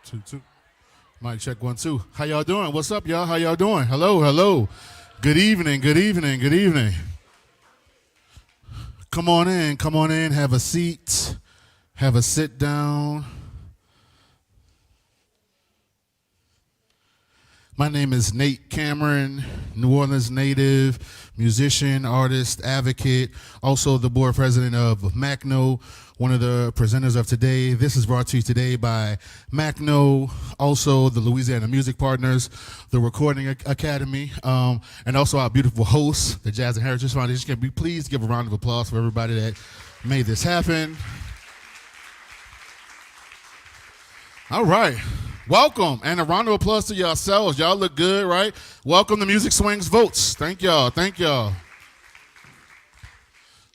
Two, two. Mic check 1 2. How y'all doing? What's up, y'all? How y'all doing? Hello, hello. Good evening, good evening, good evening. Come on in, come on in. Have a seat. Have a sit down. My name is Nate Cameron, New Orleans native, musician, artist, advocate, also the board president of Macno, one of the presenters of today. This is brought to you today by Macno, also the Louisiana Music Partners, the Recording Academy, and also our beautiful hosts, the Jazz and Heritage Foundation. Can we please give a round of applause for everybody that made this happen? All right. Welcome, and a round of applause to yourselves. Y'all look good, right? Welcome to Music Swings Votes. Thank y'all. Thank y'all.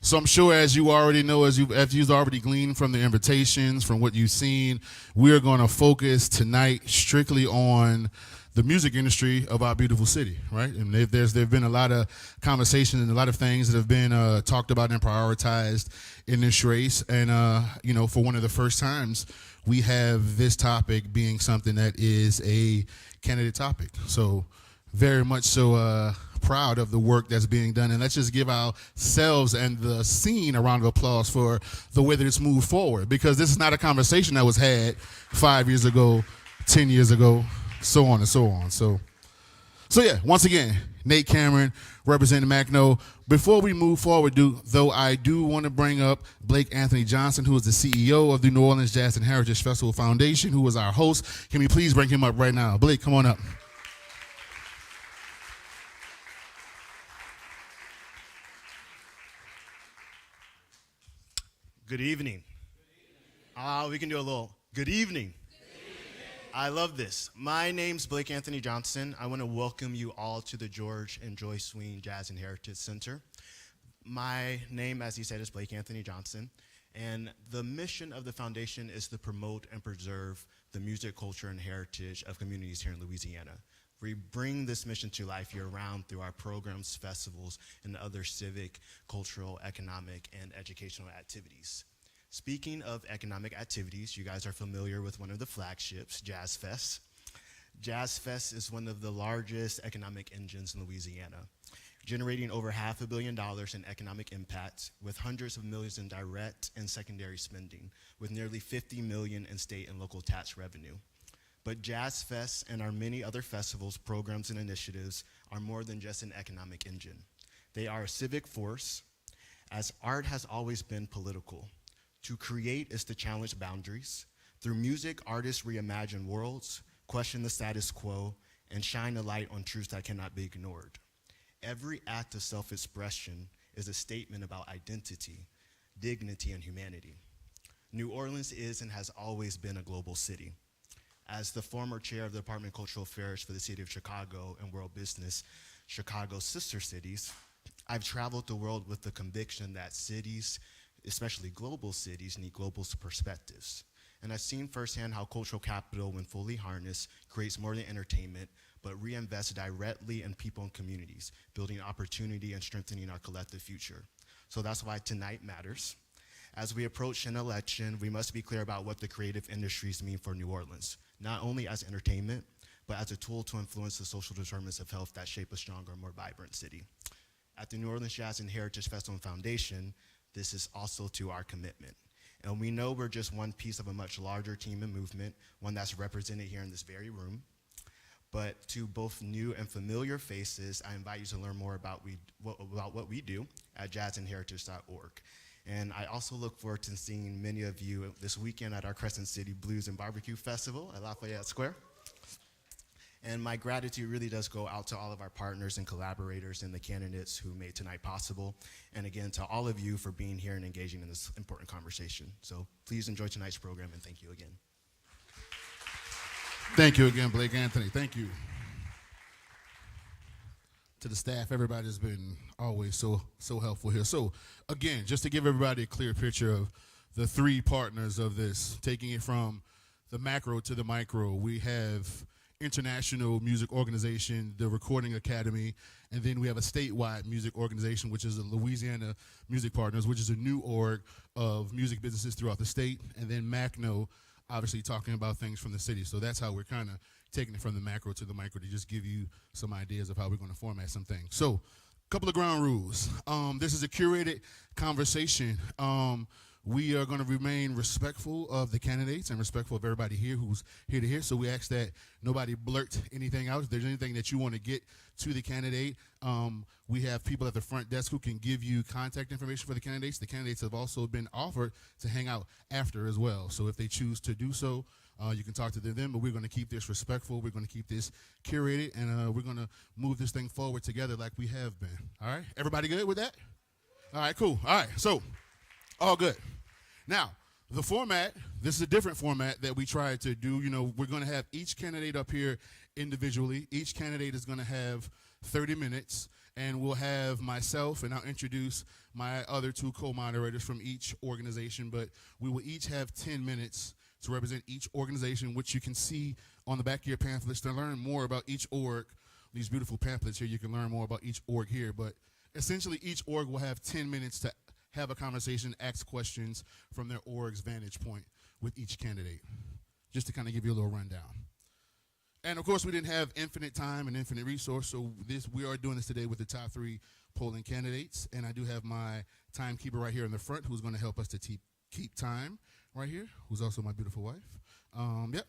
So I'm sure, as you already know, as you've already gleaned from the invitations, from what you've seen, we're going to focus tonight strictly on the music industry of our beautiful city, right? And there've been a lot of conversation and a lot of things that have been talked about and prioritized in this race. And, for one of the first times, we have this topic being something that is a candidate topic. So very much so proud of the work that's being done. And let's just give ourselves and the scene a round of applause for the way that it's moved forward, because this is not a conversation that was had 5 years ago, 10 years ago, so on and so on. So yeah, once again, Nate Cameron, representing Macno. Before we move forward, I do want to bring up Blake Anthony Johnson, who is the CEO of the New Orleans Jazz and Heritage Festival Foundation, who is our host. Can we please bring him up right now? Blake, come on up. Good evening. We can do a little good evening. I love this. My name's Blake Anthony Johnson. I want to welcome you all to the George and Joyce Wein Jazz and Heritage Center. My name, as he said, is Blake Anthony Johnson, and the mission of the foundation is to promote and preserve the music, culture, and heritage of communities here in Louisiana. We bring this mission to life year-round through our programs, festivals, and other civic, cultural, economic, and educational activities. Speaking of economic activities, you guys are familiar with one of the flagships, Jazz Fest. Jazz Fest is one of the largest economic engines in Louisiana, generating over $500 million in economic impact, with hundreds of millions in direct and secondary spending, with nearly $50 million in state and local tax revenue. But Jazz Fest and our many other festivals, programs, and initiatives are more than just an economic engine. They are a civic force, as art has always been political. To create is to challenge boundaries. Through music, artists reimagine worlds, question the status quo, and shine a light on truths that cannot be ignored. Every act of self-expression is a statement about identity, dignity, and humanity. New Orleans is and has always been a global city. As the former chair of the Department of Cultural Affairs for the city of Chicago and World Business, Chicago's sister cities, I've traveled the world with the conviction that cities, especially global cities, need global perspectives. And I've seen firsthand how cultural capital, when fully harnessed, creates more than entertainment, but reinvests directly in people and communities, building opportunity and strengthening our collective future. So that's why tonight matters. As we approach an election, we must be clear about what the creative industries mean for New Orleans, not only as entertainment, but as a tool to influence the social determinants of health that shape a stronger, more vibrant city. At the New Orleans Jazz and Heritage Festival and Foundation, this is also to our commitment. And we know we're just one piece of a much larger team and movement, one that's represented here in this very room. But to both new and familiar faces, I invite you to learn more about what we do at jazzandheritage.org. And I also look forward to seeing many of you this weekend at our Crescent City Blues and Barbecue Festival at Lafayette Square. And my gratitude really does go out to all of our partners and collaborators and the candidates who made tonight possible. And again, to all of you for being here and engaging in this important conversation. So please enjoy tonight's program, and thank you again. Thank you again, Blake Anthony. Thank you. To the staff, everybody's been always so helpful here. So again, just to give everybody a clear picture of the three partners of this, taking it from the macro to the micro, we have international music organization, the Recording Academy, and then we have a statewide music organization, which is the Louisiana Music Partners, which is a new org of music businesses throughout the state, and then Macno, obviously talking about things from the city. So that's how we're kind of taking it from the macro to the micro to just give you some ideas of how we're going to format some things. So, a couple of ground rules. This is a curated conversation. We are going to remain respectful of the candidates and respectful of everybody here who's here to hear. So we ask that nobody blurt anything out. If there's anything that you want to get to the candidate, we have people at the front desk who can give you contact information for the candidates. The candidates have also been offered to hang out after as well. So if they choose to do so, you can talk to them then, but we're going to keep this respectful. We're going to keep this curated, and we're going to move this thing forward together like we have been. All right? Everybody good with that? All right, cool. All right, so all good. Now, the format, this is a different format that we try to do. You know, we're going to have each candidate up here individually. Each candidate is going to have 30 minutes, and we'll have myself, and I'll introduce my other two co-moderators from each organization, but we will each have 10 minutes to represent each organization, which you can see on the back of your pamphlets to learn more about each org. These beautiful pamphlets here, you can learn more about each org here, but essentially each org will have 10 minutes to have a conversation, ask questions from their org's vantage point with each candidate, just to kind of give you a little rundown. And of course, we didn't have infinite time and infinite resource, so we are doing this today with the top 3 polling candidates, and I do have my timekeeper right here in the front who's going to help us to keep time right here, who's also my beautiful wife. Yep.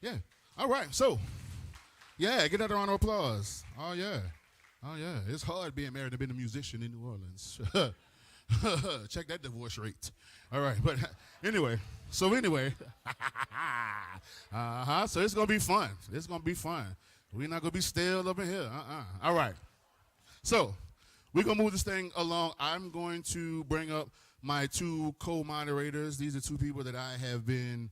Yeah. All right, so, yeah, get that round of applause. Oh, yeah. Oh, yeah. It's hard being married and being a musician in New Orleans. Check that divorce rate. All right, but anyway, so it's going to be fun. It's going to be fun. We're not going to be stale up in here. All right. So we're going to move this thing along. I'm going to bring up my 2 co-moderators. These are 2 people that I have been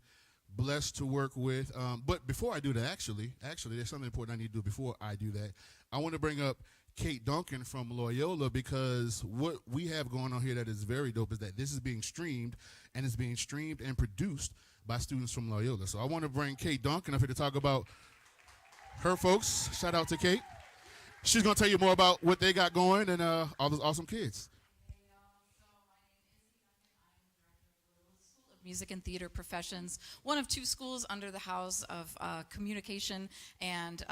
blessed to work with. But before I do that, actually, there's something important I need to do before I do that. I want to bring up Kate Duncan from Loyola, because what we have going on here that is very dope is that this is being streamed, and it's being streamed and produced by students from Loyola. So I want to bring Kate Duncan up here to talk about her folks. Shout out to Kate. She's going to tell you more about what they got going and all those awesome kids. Music and Theater Professions, one of 2 schools under the House of Communication and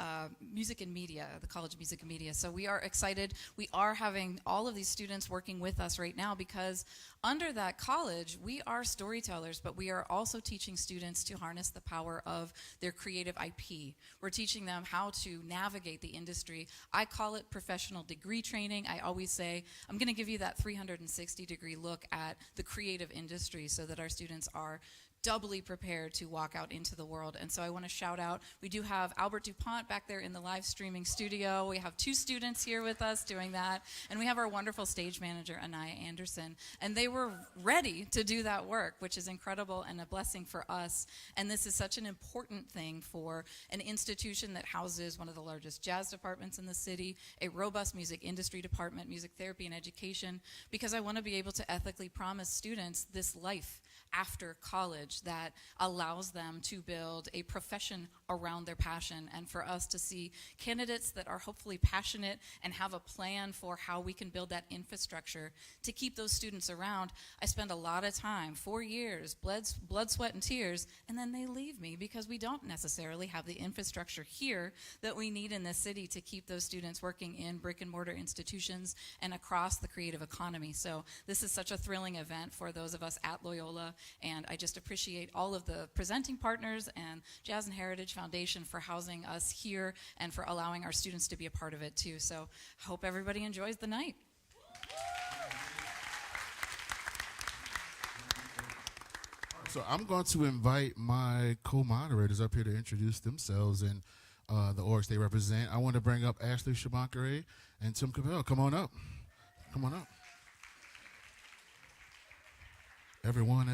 Music and Media, the College of Music and Media. So we are excited. We are having all of these students working with us right now because under that college, we are storytellers, but we are also teaching students to harness the power of their creative IP. We're teaching them how to navigate the industry. I call it professional degree training. I always say, I'm going to give you that 360-degree look at the creative industry so that our students are doubly prepared to walk out into the world. And so I want to shout out, we do have Albert DuPont back there in the live streaming studio. We have 2 students here with us doing that. And we have our wonderful stage manager, Anaya Anderson. And they were ready to do that work, which is incredible and a blessing for us. And this is such an important thing for an institution that houses one of the largest jazz departments in the city, a robust music industry department, music therapy and education, because I want to be able to ethically promise students this life after college that allows them to build a profession around their passion, and for us to see candidates that are hopefully passionate and have a plan for how we can build that infrastructure to keep those students around. I spend a lot of time, 4 years, blood, sweat, and tears, and then they leave me because we don't necessarily have the infrastructure here that we need in this city to keep those students working in brick and mortar institutions and across the creative economy. So this is such a thrilling event for those of us at Loyola, and I just appreciate all of the presenting partners and Jazz and Heritage Foundation for housing us here and for allowing our students to be a part of it too. So I hope everybody enjoys the night. So I'm going to invite my co-moderators up here to introduce themselves and the orgs they represent. I want to bring up Ashley Shabankare and Tim Cabell. Come on up. Come on up. Everyone.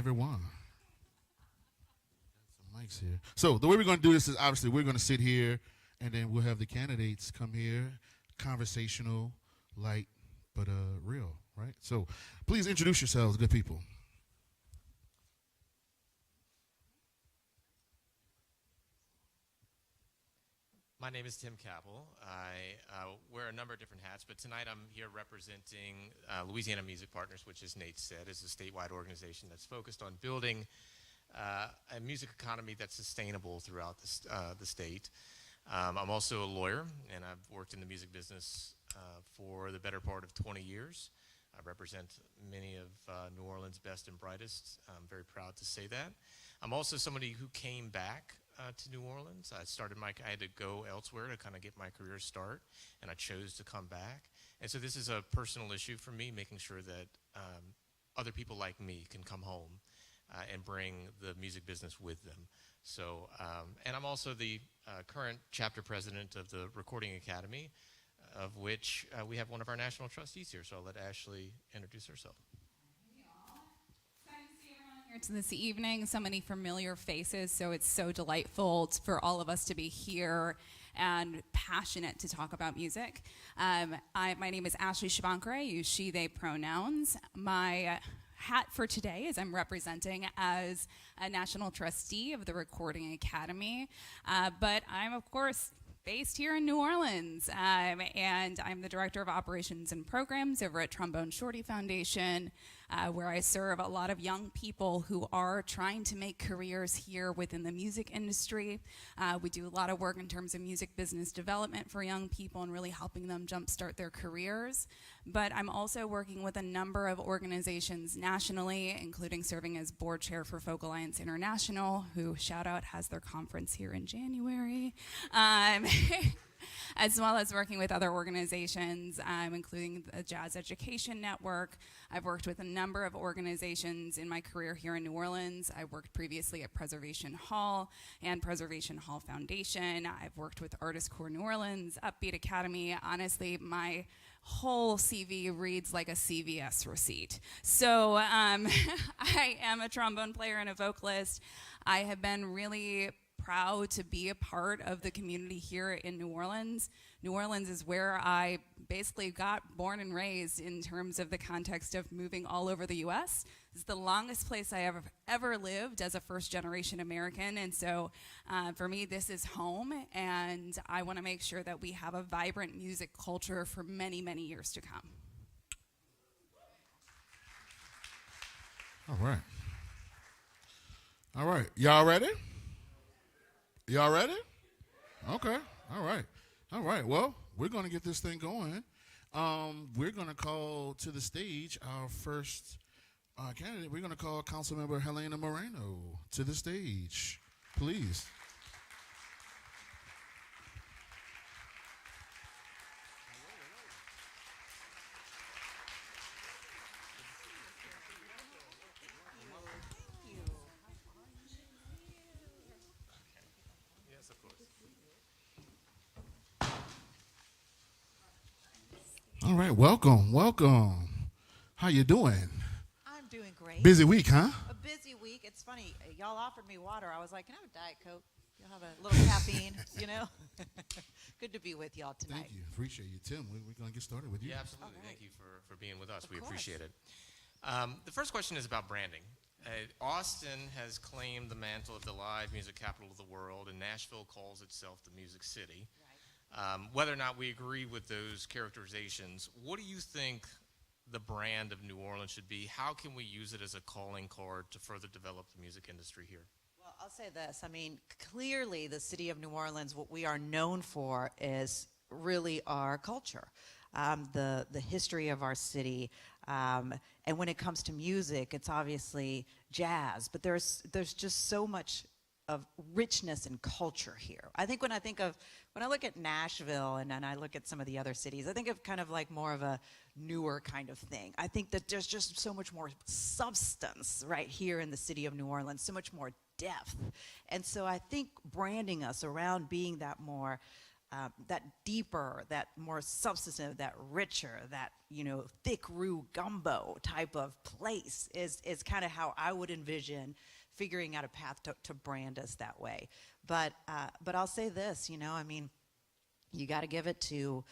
Some mics here. So the way we're going to do this is obviously we're going to sit here, and then we'll have the candidates come here, conversational, light, but real, right? So please introduce yourselves, good people. My name is Tim Capel. I wear a number of different hats, but tonight I'm here representing Louisiana Music Partners, which, as Nate said, is a statewide organization that's focused on building a music economy that's sustainable throughout the state. I'm also a lawyer, and I've worked in the music business for the better part of 20 years. I represent many of New Orleans' best and brightest. I'm very proud to say that. I'm also somebody who came back to New Orleans. I had to go elsewhere to kind of get my career start, and I chose to come back. And so this is a personal issue for me, making sure that other people like me can come home and bring the music business with them. So, and I'm also the current chapter president of the Recording Academy, of which we have one of our national trustees here. So I'll let Ashley introduce herself. Here this evening, so many familiar faces, so it's so delightful for all of us to be here and passionate to talk about music. My name is Ashley Shabankar. I use she, they pronouns. My hat for today is I'm representing as a national trustee of the Recording Academy, but I'm, of course, based here in New Orleans, and I'm the Director of Operations and Programs over at Trombone Shorty Foundation, where I serve a lot of young people who are trying to make careers here within the music industry. We do a lot of work in terms of music business development for young people and really helping them jumpstart their careers. But I'm also working with a number of organizations nationally, including serving as board chair for Folk Alliance International, who, shout out, has their conference here in January. As well as working with other organizations, including the Jazz Education Network. I've worked with a number of organizations in my career here in New Orleans. I worked previously at Preservation Hall and Preservation Hall Foundation. I've worked with Artist Corps New Orleans, Upbeat Academy. Honestly, my whole CV reads like a CVS receipt. So I am a trombone player and a vocalist. I have been really proud to be a part of the community here in New Orleans. New Orleans is where I basically got born and raised in terms of the context of moving all over the U.S. This is the longest place I ever lived as a first-generation American, and so for me, this is home, and I want to make sure that we have a vibrant music culture for many, many years to come. All right. All right. Y'all ready? Y'all ready? Okay. All right. All right. Well, we're going to get this thing going. We're going to call to the stage our first candidate. We're going to call Councilmember Helena Moreno to the stage. Please. All right, welcome. How you doing? I'm doing great. Busy week, huh? A busy week. It's funny. Y'all offered me water. I was like, can I have a Diet Coke? You'll have a little caffeine, you know? Good to be with y'all tonight. Thank you. Appreciate you. Tim, we're going to get started with you. Yeah, absolutely. All right. Thank you for being with us. Of We course. appreciate it. The first question is about branding. Austin has claimed the mantle of the live music capital of the world, and Nashville calls itself the Music City. Whether or not we agree with those characterizations, what do you think the brand of New Orleans should be? How can we use it as a calling card to further develop the music industry here? Well, I'll say this. I mean, clearly the city of New Orleans, what we are known for is really our culture, the history of our city. And when it comes to music, it's obviously jazz, but there's just so much of richness and culture here. I think when I look at Nashville and I look at some of the other cities, I think of kind of like more of a newer kind of thing. I think that there's just so much more substance right here in the city of New Orleans, so much more depth. And so I think branding us around being that more, that deeper, that more substantive, that richer, that, thick roux gumbo type of place is kind of how I would envision figuring out a path to brand us that way. But I'll say this, you got to give it to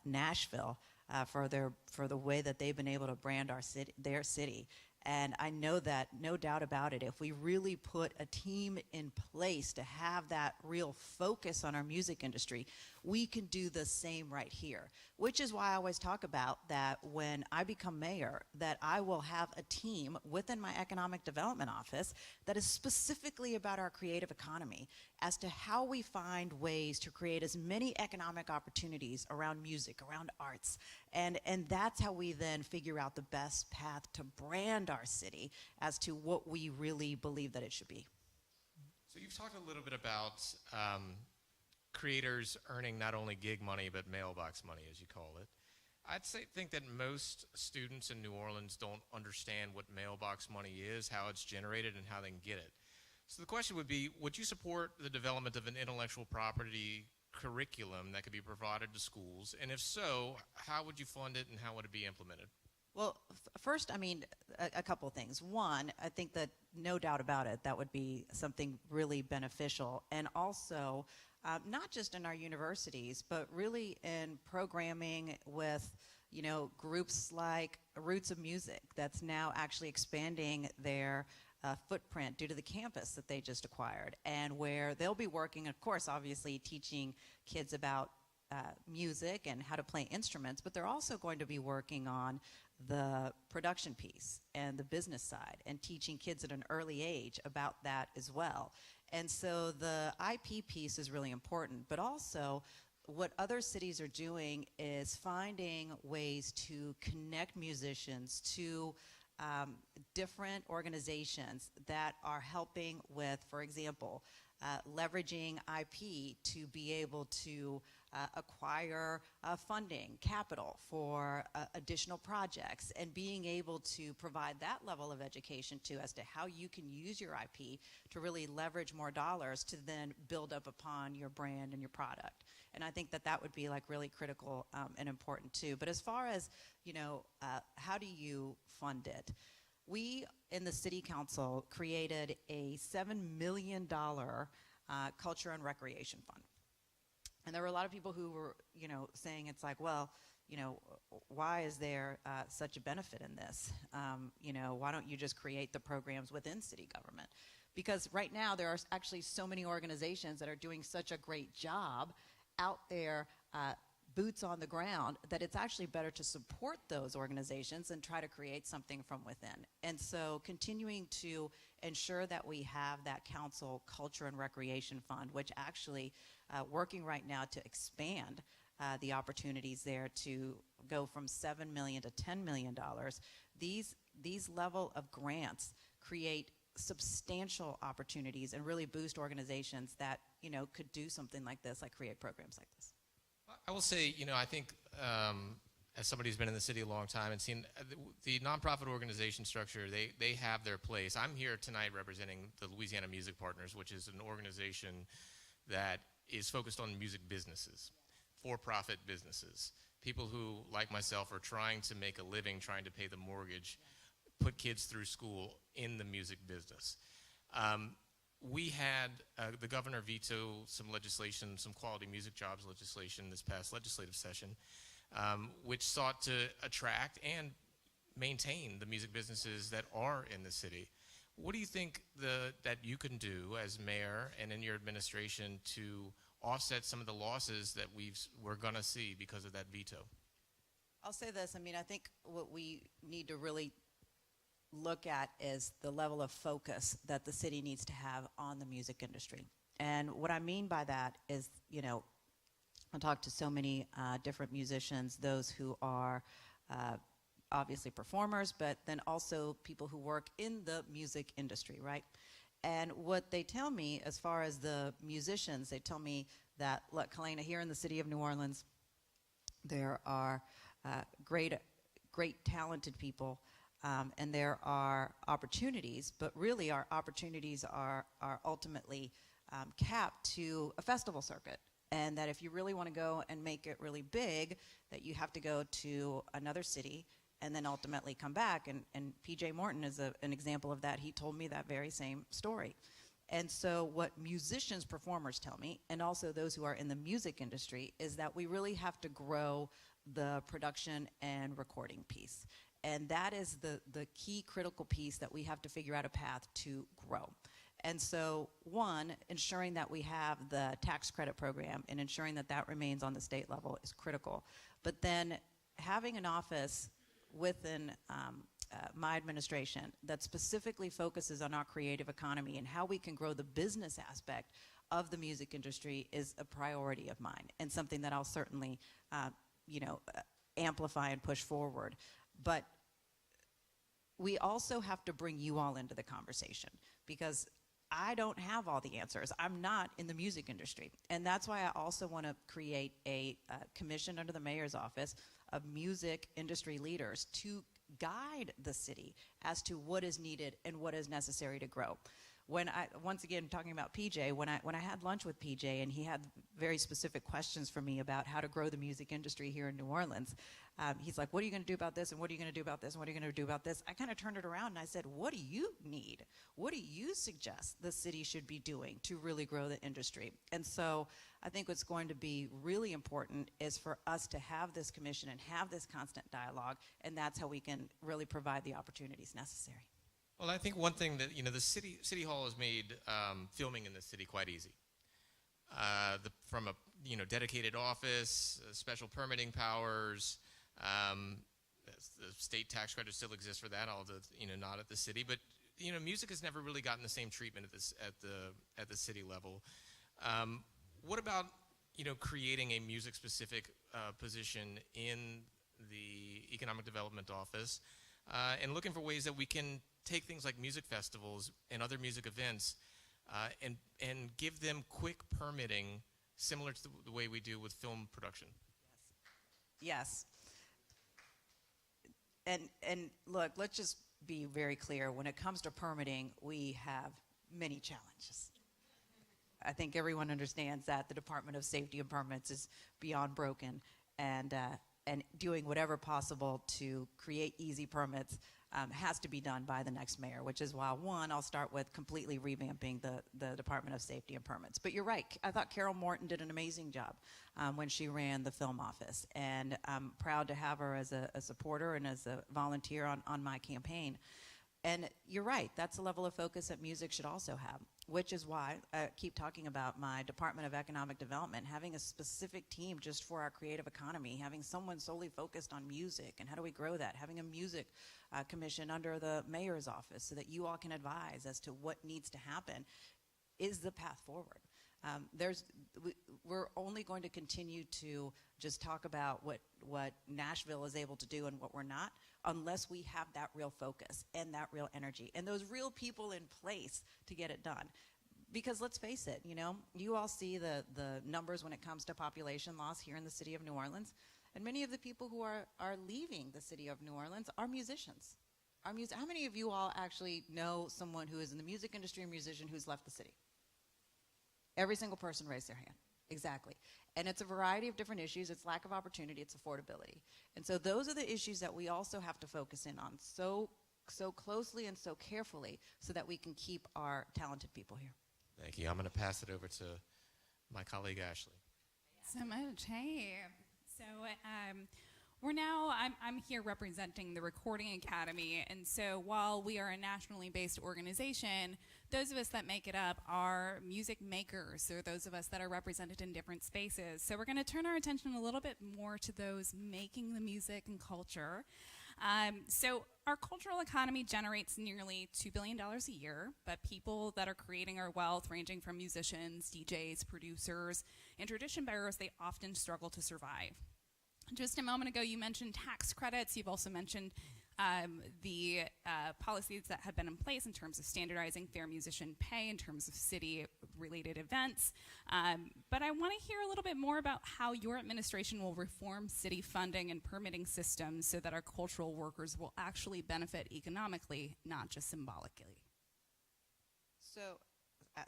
Nashville for the way that they've been able to brand their city. And I know that, no doubt about it, if we really put a team in place to have that real focus on our music industry, we can do the same right here. Which is why I always talk about that when I become mayor, that I will have a team within my economic development office that is specifically about our creative economy as to how we find ways to create as many economic opportunities around music, around arts. And that's how we then figure out the best path to brand our city as to what we really believe that it should be. So you've talked a little bit about creators earning not only gig money, but mailbox money, as you call it. Think that most students in New Orleans don't understand what mailbox money is, how it's generated, and how they can get it. So the question would be, would you support the development of an intellectual property curriculum that could be provided to schools? And if so, how would you fund it and how would it be implemented? Well, first, I mean, a couple things. One, I think that no doubt about it, that would be something really beneficial. And also, not just in our universities, but really in programming with, you know, groups like Roots of Music that's now actually expanding their footprint due to the campus that they just acquired, and where they'll be working, of course, obviously teaching kids about music and how to play instruments, but they're also going to be working on the production piece and the business side and teaching kids at an early age about that as well. And so the IP piece is really important, but also what other cities are doing is finding ways to connect musicians to different organizations that are helping with, for example, leveraging IP to be able to acquire funding, capital for additional projects, and being able to provide that level of education to as to how you can use your IP to really leverage more dollars to then build up upon your brand and your product. And I think that that would be like really critical and important too. But as far as, you know, how do you fund it? We in the City Council created a $7 million culture and recreation fund. And there were a lot of people who were, you know, saying it's like, well, you know, why is there such a benefit in this? You know, why don't you just create the programs within city government? Because right now there are actually so many organizations that are doing such a great job out there, boots on the ground, that it's actually better to support those organizations and try to create something from within. And so continuing to ensure that we have that council culture and recreation fund, which actually working right now to expand the opportunities there to go from $7 million to $10 million. These level of grants create substantial opportunities and really boost organizations that, you know, could do something like this, like create programs like this. I will say, you know, I think as somebody who's been in the city a long time and seen the nonprofit organization structure, they have their place. I'm here tonight representing the Louisiana Music Partners, which is an organization that is focused on music businesses, for-profit businesses, people who, like myself, are trying to make a living, trying to pay the mortgage, put kids through school in the music business. We had the governor veto some legislation, some quality music jobs legislation this past legislative session, which sought to attract and maintain the music businesses that are in the city. What do you think that you can do as mayor and in your administration to offset some of the losses that we're going to see because of that veto? I'll say this. I mean, I think what we need to really look at is the level of focus that the city needs to have on the music industry. And what I mean by that is, you know, I talk to so many different musicians, those who are obviously performers, but then also people who work in the music industry, right? And what they tell me as far as the musicians, they tell me that, look, Helena, here in the city of New Orleans, there are great talented people, and there are opportunities, but really our opportunities are ultimately capped to a festival circuit. And that if you really want to go and make it really big, that you have to go to another city and then ultimately come back. And P.J. Morton is an example of that. He told me that very same story. And so what musicians, performers tell me, and also those who are in the music industry, is that we really have to grow the production and recording piece. And that is the key critical piece that we have to figure out a path to grow. And so, one, ensuring that we have the tax credit program and ensuring that that remains on the state level is critical. But then having an office within my administration that specifically focuses on our creative economy and how we can grow the business aspect of the music industry is a priority of mine and something that I'll certainly, amplify and push forward. But we also have to bring you all into the conversation because I don't have all the answers. I'm not in the music industry. And that's why I also want to create a commission under the mayor's office of music industry leaders to guide the city as to what is needed and what is necessary to grow. When I, once again, talking about PJ, when I had lunch with PJ and he had very specific questions for me about how to grow the music industry here in New Orleans, he's like, what are you going to do about this? And what are you going to do about this? And what are you going to do about this? I kind of turned it around and I said, what do you need? What do you suggest the city should be doing to really grow the industry? And so I think what's going to be really important is for us to have this commission and have this constant dialogue, and that's how we can really provide the opportunities necessary. Well, I think one thing that, the City Hall has made filming in the city quite easy. From a, dedicated office, special permitting powers, the state tax credit still exists for that, although, not at the city. But, music has never really gotten the same treatment at the city level. What about, creating a music-specific position in the Economic Development Office and looking for ways that we can take things like music festivals and other music events and give them quick permitting similar to the way we do with film production? Yes. And look, let's just be very clear. When it comes to permitting, we have many challenges. I think everyone understands that the Department of Safety and Permits is beyond broken, and doing whatever possible to create easy permits has to be done by the next mayor, which is why, one, I'll start with completely revamping the Department of Safety and Permits. But you're right. I thought Carol Morton did an amazing job when she ran the film office, and I'm proud to have her as a supporter and as a volunteer on my campaign. And you're right. That's the level of focus that music should also have, which is why I keep talking about my Department of Economic Development, having a specific team just for our creative economy, having someone solely focused on music and how do we grow that, having a music commission under the mayor's office so that you all can advise as to what needs to happen is the path forward. We're only going to continue to just talk about what Nashville is able to do and what we're not unless we have that real focus and that real energy and those real people in place to get it done. Because let's face it, you all see the numbers when it comes to population loss here in the city of New Orleans, and many of the people who are leaving the city of New Orleans are musicians. How many of you all actually know someone who is in the music industry, a musician who's left the city? Every single person raised their hand. Exactly. And it's a variety of different issues. It's lack of opportunity. It's affordability. And so those are the issues that we also have to focus in on so closely and so carefully so that we can keep our talented people here. Thank you. I'm going to pass it over to my colleague, Ashley. So much. Hey. So I'm here representing the Recording Academy, and so while we are a nationally based organization, those of us that make it up are music makers, or those of us that are represented in different spaces. So we're going to turn our attention a little bit more to those making the music and culture. So our cultural economy generates nearly $2 billion a year, but people that are creating our wealth, ranging from musicians, DJs, producers, and tradition bearers, they often struggle to survive. Just a moment ago, you mentioned tax credits. You've also mentioned the policies that have been in place in terms of standardizing fair musician pay in terms of city-related events. But I want to hear a little bit more about how your administration will reform city funding and permitting systems so that our cultural workers will actually benefit economically, not just symbolically. So,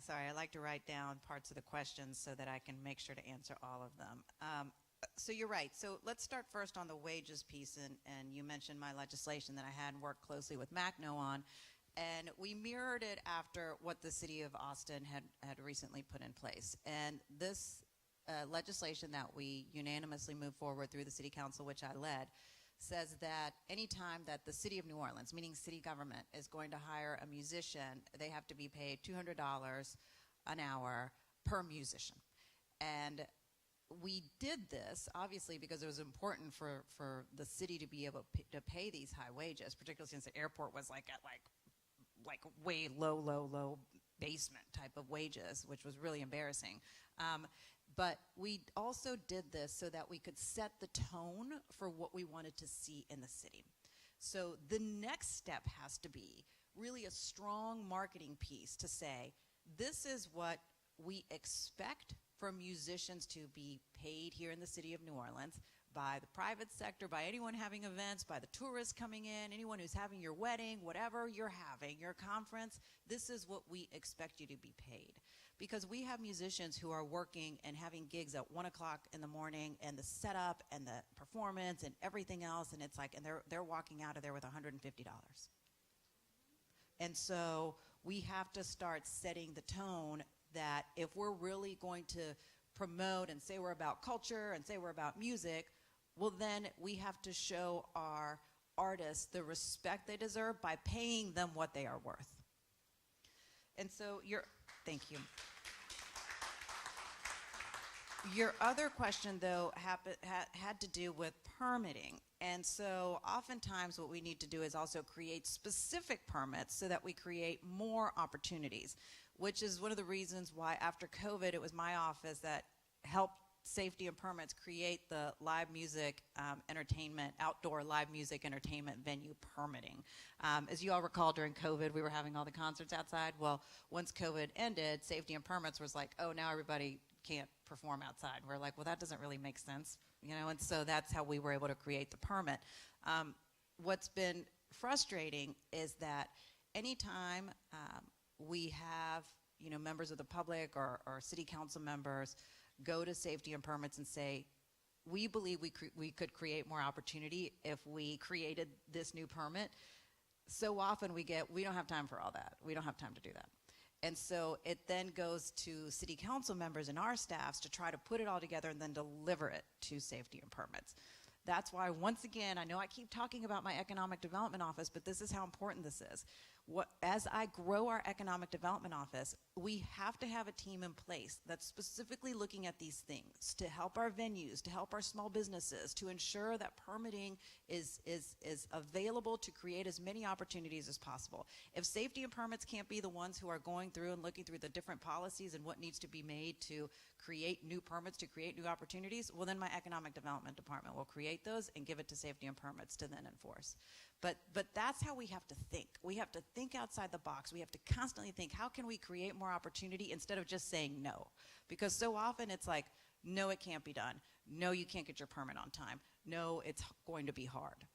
sorry, I like to write down parts of the questions so that I can make sure to answer all of them. So you're right. So let's start first on the wages piece, and you mentioned my legislation that I had worked closely with MACNO on, and we mirrored it after what the city of Austin had recently put in place. And this legislation that we unanimously moved forward through the city council, which I led, says that anytime that the city of New Orleans, meaning city government, is going to hire a musician, they have to be paid $200 an hour per musician. And we did this, obviously, because it was important for the city to be able to pay these high wages, particularly since the airport was like at like way low basement type of wages, which was really embarrassing. But we also did this so that we could set the tone for what we wanted to see in the city. So the next step has to be really a strong marketing piece to say, this is what we expect for musicians to be paid here in the city of New Orleans by the private sector, by anyone having events, by the tourists coming in, anyone who's having your wedding, whatever you're having, your conference, this is what we expect you to be paid. Because we have musicians who are working and having gigs at 1 o'clock in the morning, and the setup and the performance and everything else, and it's like, and they're walking out of there with $150. And so we have to start setting the tone that if we're really going to promote and say we're about culture and say we're about music, well, then we have to show our artists the respect they deserve by paying them what they are worth. And so thank you. Your other question, though, had to do with permitting. And so oftentimes what we need to do is also create specific permits so that we create more opportunities, which is one of the reasons why after COVID, it was my office that helped Safety and Permits create the live music entertainment, outdoor live music entertainment venue permitting. As you all recall, during COVID, we were having all the concerts outside. Well, once COVID ended, Safety and Permits was like, oh, now everybody can't perform outside. We're like, well, that doesn't really make sense, you know, and so that's how we were able to create the permit. What's been frustrating is that anytime we have, you know, members of the public or city council members go to Safety and Permits and say, we believe we could create more opportunity if we created this new permit, so often we don't have time for all that. We don't have time to do that. And so it then goes to city council members and our staffs to try to put it all together and then deliver it to Safety and Permits. That's why, once again, I know I keep talking about my economic development office, but this is how important this is. As I grow our economic development office, we have to have a team in place that's specifically looking at these things to help our venues, to help our small businesses, to ensure that permitting is available to create as many opportunities as possible. If Safety and Permits can't be the ones who are going through and looking through the different policies and what needs to be made to create new permits, to create new opportunities, well, then my economic development department will create those and give it to Safety and Permits to then enforce. But that's how we have to think. We have to think outside the box. We have to constantly think, how can we create more opportunity instead of just saying no? Because so often it's like, no, it can't be done. No, you can't get your permit on time. No, it's going to be hard.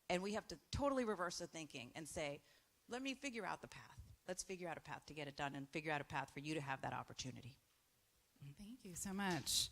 And we have to totally reverse the thinking and say, let me figure out the path. Let's figure out a path to get it done and figure out a path for you to have that opportunity. Thank you so much.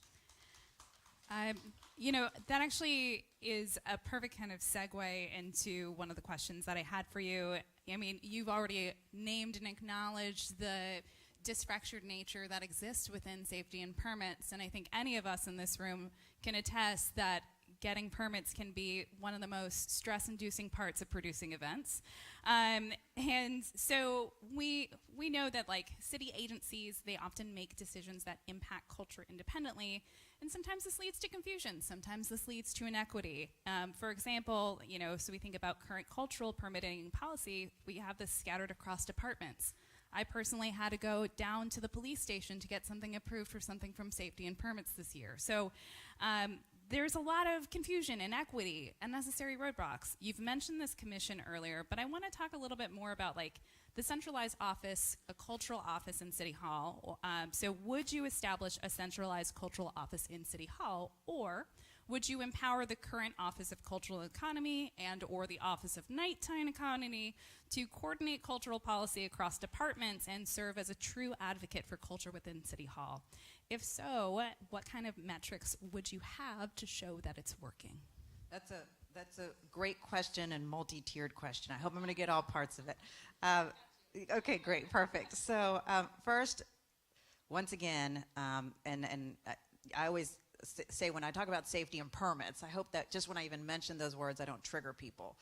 You know, that actually is a perfect kind of segue into one of the questions that I had for you. I mean, you've already named and acknowledged the disfractured nature that exists within Safety and Permits, and I think any of us in this room can attest that getting permits can be one of the most stress-inducing parts of producing events. And so we know that, like, city agencies, they often make decisions that impact culture independently, and sometimes this leads to confusion. Sometimes this leads to inequity. For example, you know, so we think about current cultural permitting policy, we have this scattered across departments. I personally had to go down to the police station to get something approved for something from Safety and Permits this year. So there's a lot of confusion, inequity, unnecessary roadblocks. You've mentioned this commission earlier, but I want to talk a little bit more about, like, the centralized office, a cultural office in City Hall. So would you establish a centralized cultural office in City Hall, or would you empower the current Office of Cultural Economy and or the Office of Nighttime Economy to coordinate cultural policy across departments and serve as a true advocate for culture within City Hall? If so, what kind of metrics would you have to show that it's working? That's a great question and multi-tiered question. I hope I'm going to get all parts of it. Okay, great, perfect. So first, once again, and I always say when I talk about safety and permits, I hope that just when I even mention those words, I don't trigger people.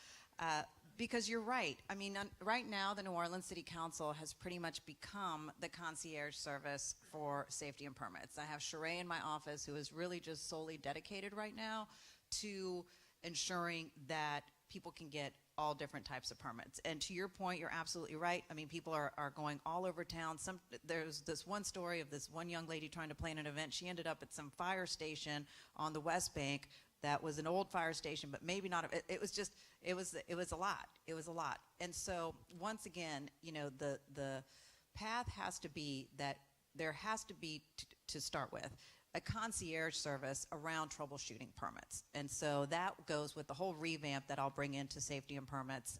Because you're right. I mean, right now, the New Orleans City Council has pretty much become the concierge service for safety and permits. I have Sheree in my office who is really just solely dedicated right now to ensuring that people can get all different types of permits. And to your point, you're absolutely right. I mean, people are going all over town. There's this one story of this one young lady trying to plan an event. She ended up at some fire station on the West Bank that was an old fire station, but maybe not. It was a lot. It was a lot. And so once again, you know, the path has to be that there has to be, to start with, a concierge service around troubleshooting permits. And so that goes with the whole revamp that I'll bring into safety and permits.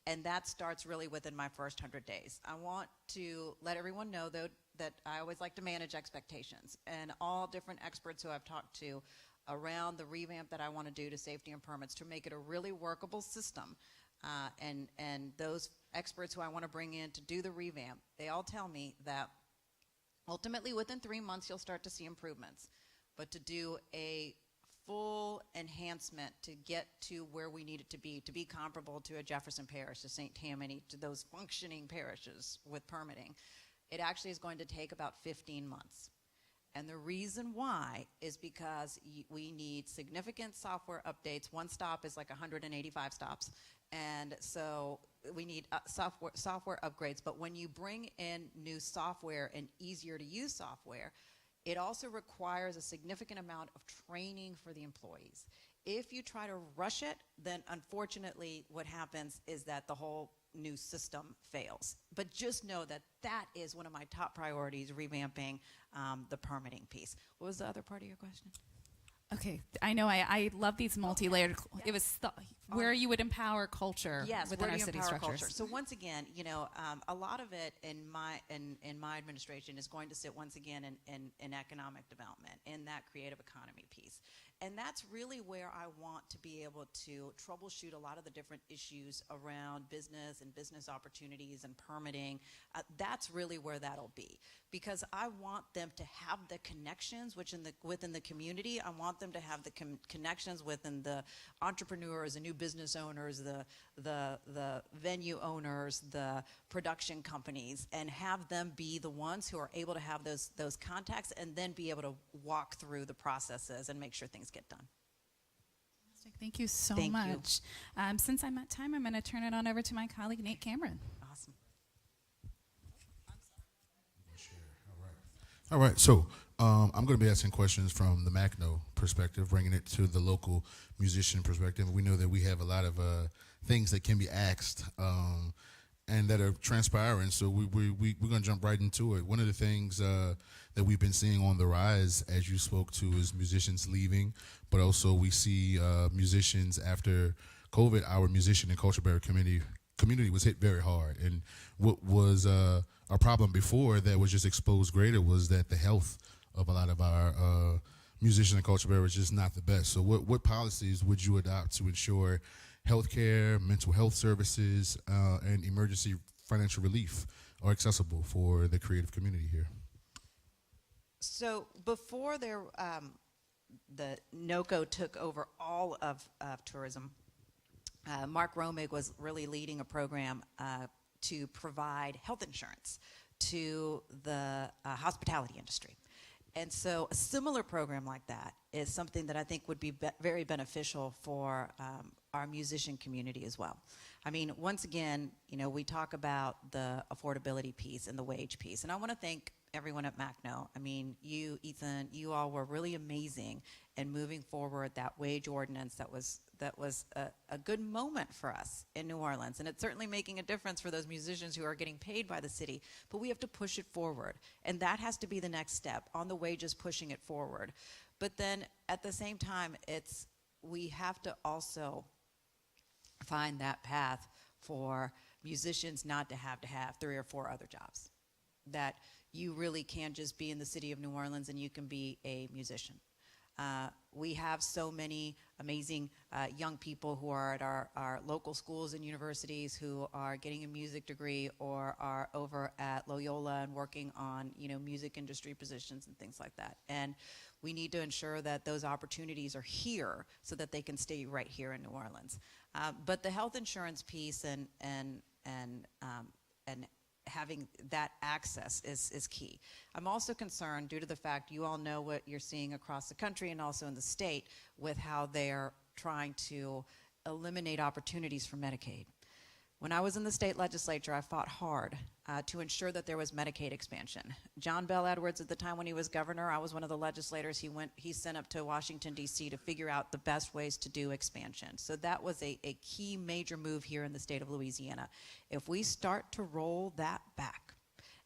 And that starts really within my first 100 days. I want to let everyone know, though, that I always like to manage expectations. And all different experts who I've talked to around the revamp that I want to do to safety and permits to make it a really workable system. And those experts who I want to bring in to do the revamp, they all tell me that ultimately within 3 months you'll start to see improvements. But to do a full enhancement to get to where we need it to be comparable to a Jefferson Parish, to St. Tammany, to those functioning parishes with permitting, it actually is going to take about 15 months. And the reason why is because we need significant software updates. One stop is like 185 stops. And so we need software upgrades. But when you bring in new software and easier to use software, it also requires a significant amount of training for the employees. If you try to rush it, then unfortunately what happens is that the whole new system fails. But just know that that is one of my top priorities, revamping the permitting piece. What was the other part of your question? Okay, I know I love these multi-layered. It was where you would empower culture within our city structures. Culture. So once again, you know, a lot of it in my administration is going to sit once again in economic development, in that creative economy piece. And that's really where I want to be able to troubleshoot a lot of the different issues around business and business opportunities and permitting. That's really where that'll be, because I want them to have the connections within the community. I want them to have the connections within the entrepreneurs, the new business owners, the venue owners, the production companies, and have them be the ones who are able to have those contacts and then be able to walk through the processes and make sure things get done. Thank you so Thank much. Since I'm at time, I'm going to turn it on over to my colleague, Nate Cameron. Awesome. All right, so I'm going to be asking questions from the Macno perspective, bringing it to the local musician perspective. We know that we have a lot of things that can be asked and that are transpiring, so we're going to jump right into it. One of the things that we've been seeing on the rise, as you spoke to, is musicians leaving, but also we see musicians after COVID. Our musician and culture bearer community was hit very hard, and what was a problem before that was just exposed greater was that the health of a lot of our musicians and culture bearers is just not the best. So what policies would you adopt to ensure healthcare, mental health services, and emergency financial relief are accessible for the creative community here? So before the NOCO took over all of tourism, Mark Romig was really leading a program to provide health insurance to the hospitality industry. And so a similar program like that is something that I think would be very beneficial for our musician community as well. I mean, once again, you know, we talk about the affordability piece and the wage piece, and I want to thank everyone at Macno. I mean, you, Ethan, you all were really amazing in moving forward that wage ordinance that was a good moment for us in New Orleans, and it's certainly making a difference for those musicians who are getting paid by the city, but we have to push it forward, and that has to be the next step on the wages, pushing it forward. But then at the same time, we have to also find that path for musicians not to have 3 or 4 other jobs, that you really can just be in the city of New Orleans and you can be a musician. We have so many amazing young people who are at our local schools and universities who are getting a music degree or are over at Loyola and working on, music industry positions and things like that. And we need to ensure that those opportunities are here so that they can stay right here in New Orleans. But the health insurance piece and having that access is key. I'm also concerned due to the fact you all know what you're seeing across the country and also in the state with how they're trying to eliminate opportunities for Medicaid. When I was in the state legislature, I fought hard to ensure that there was Medicaid expansion. John Bell Edwards, at the time when he was governor, I was one of the legislators he sent up to Washington, D.C. to figure out the best ways to do expansion. So that was a key major move here in the state of Louisiana. If we start to roll that back,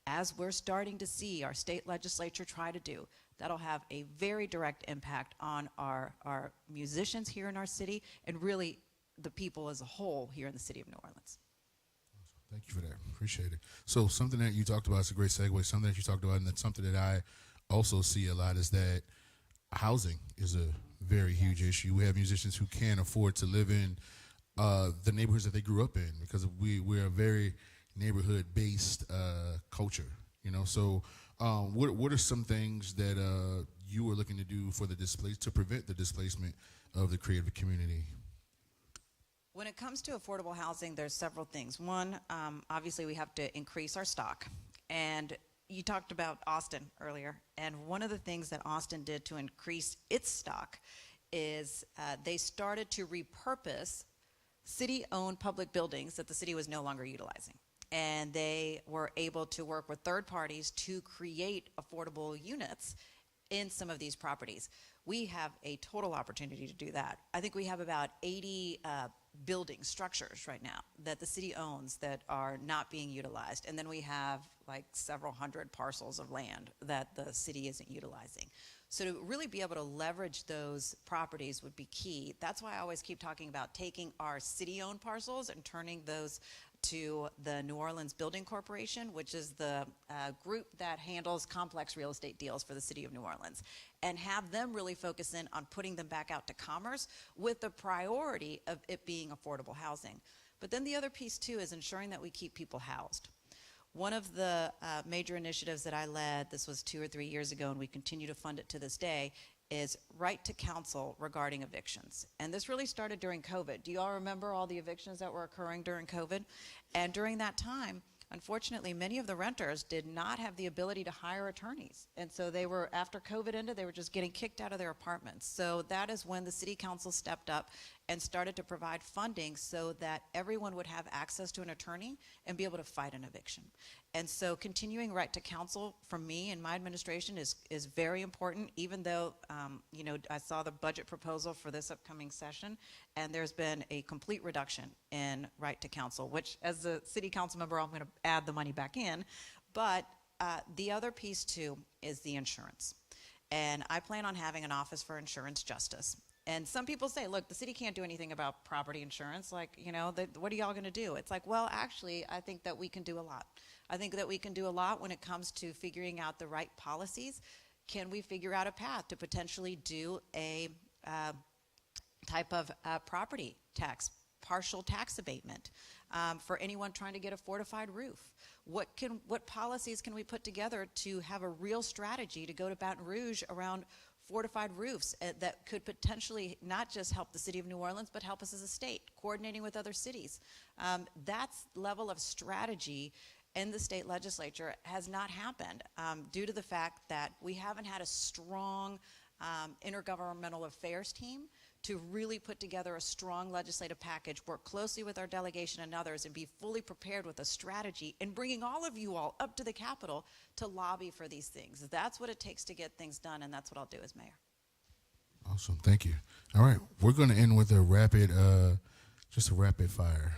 as we're starting to see our state legislature try to do, that'll have a very direct impact on our musicians here in our city and really the people as a whole here in the city of New Orleans. Thank you for that. Appreciate it. So something that you talked about is a great segue. Something that you talked about, and that's something that I also see a lot, is that housing is a very huge issue. We have musicians who can't afford to live in the neighborhoods that they grew up in because we're a very neighborhood-based culture. So what are some things that you are looking to do for to prevent the displacement of the creative community? When it comes to affordable housing, there's several things. One, obviously we have to increase our stock. And you talked about Austin earlier. And one of the things that Austin did to increase its stock is they started to repurpose city-owned public buildings that the city was no longer utilizing. And they were able to work with third parties to create affordable units in some of these properties. We have a total opportunity to do that. I think we have about 80 buildings, structures right now that the city owns that are not being utilized. And then we have like several hundred parcels of land that the city isn't utilizing. So to really be able to leverage those properties would be key. That's why I always keep talking about taking our city-owned parcels and turning those to the New Orleans Building Corporation, which is the group that handles complex real estate deals for the city of New Orleans, and have them really focus in on putting them back out to commerce with the priority of it being affordable housing. But then the other piece too is ensuring that we keep people housed. One of the major initiatives that I led, this was 2 or 3 years ago, and we continue to fund it to this day, is right to counsel regarding evictions. And this really started during COVID. Do you all remember all the evictions that were occurring during COVID? And during that time, unfortunately, many of the renters did not have the ability to hire attorneys. And so they were, after COVID ended, they were just getting kicked out of their apartments. So that is when the city council stepped up and started to provide funding so that everyone would have access to an attorney and be able to fight an eviction. And so continuing right to counsel from me and my administration is very important, even though, I saw the budget proposal for this upcoming session, and there's been a complete reduction in right to counsel, which as a city council member, I'm going to add the money back in. But the other piece too is the insurance. And I plan on having an office for insurance justice. And some people say, look, the city can't do anything about property insurance. Like, what are y'all going to do? It's like, well, actually, I think that we can do a lot. I think that we can do a lot when it comes to figuring out the right policies. Can we figure out a path to potentially do a type of property tax, partial tax abatement for anyone trying to get a fortified roof? What policies can we put together to have a real strategy to go to Baton Rouge around fortified roofs that could potentially not just help the city of New Orleans, but help us as a state, coordinating with other cities? That level of strategy in the state legislature has not happened due to the fact that we haven't had a strong intergovernmental affairs team to really put together a strong legislative package, work closely with our delegation and others, and be fully prepared with a strategy and bringing all of you all up to the Capitol to lobby for these things. That's what it takes to get things done, and that's what I'll do as mayor. Awesome, thank you. All right, we're going to end with a rapid fire.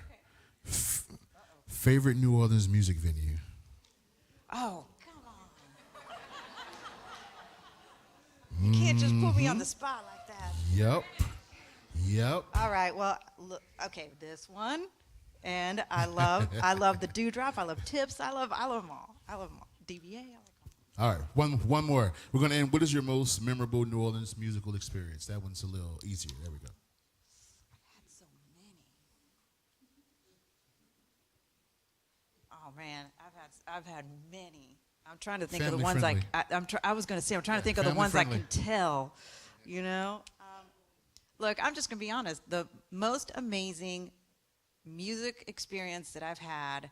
Okay. Favorite New Orleans music venue? Oh, come on. You can't just put me on the spot like that. Yep. All right, well, look, okay, this one. And I love the Dewdrop. I love Tips. I love them all. DBA. I like them All right, one more. We're going to end. What is your most memorable New Orleans musical experience? That one's a little easier. There we go. Had so many. Oh man, I've had many. I'm trying to think of the Family ones friendly. I was going to say. I'm trying to think of the family ones friendly. I can tell. You know. Look, I'm just going to be honest. The most amazing music experience that I've had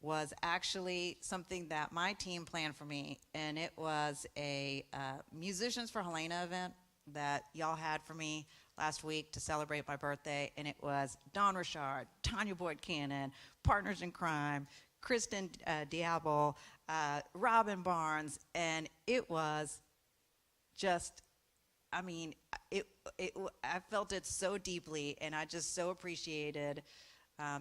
was actually something that my team planned for me, and it was a Musicians for Helena event that y'all had for me last week to celebrate my birthday, and it was Don Richard, Tanya Boyd Cannon, Partners in Crime, Kristen Diabo, Robin Barnes, and it was just, I mean, I felt it so deeply, and I just so appreciated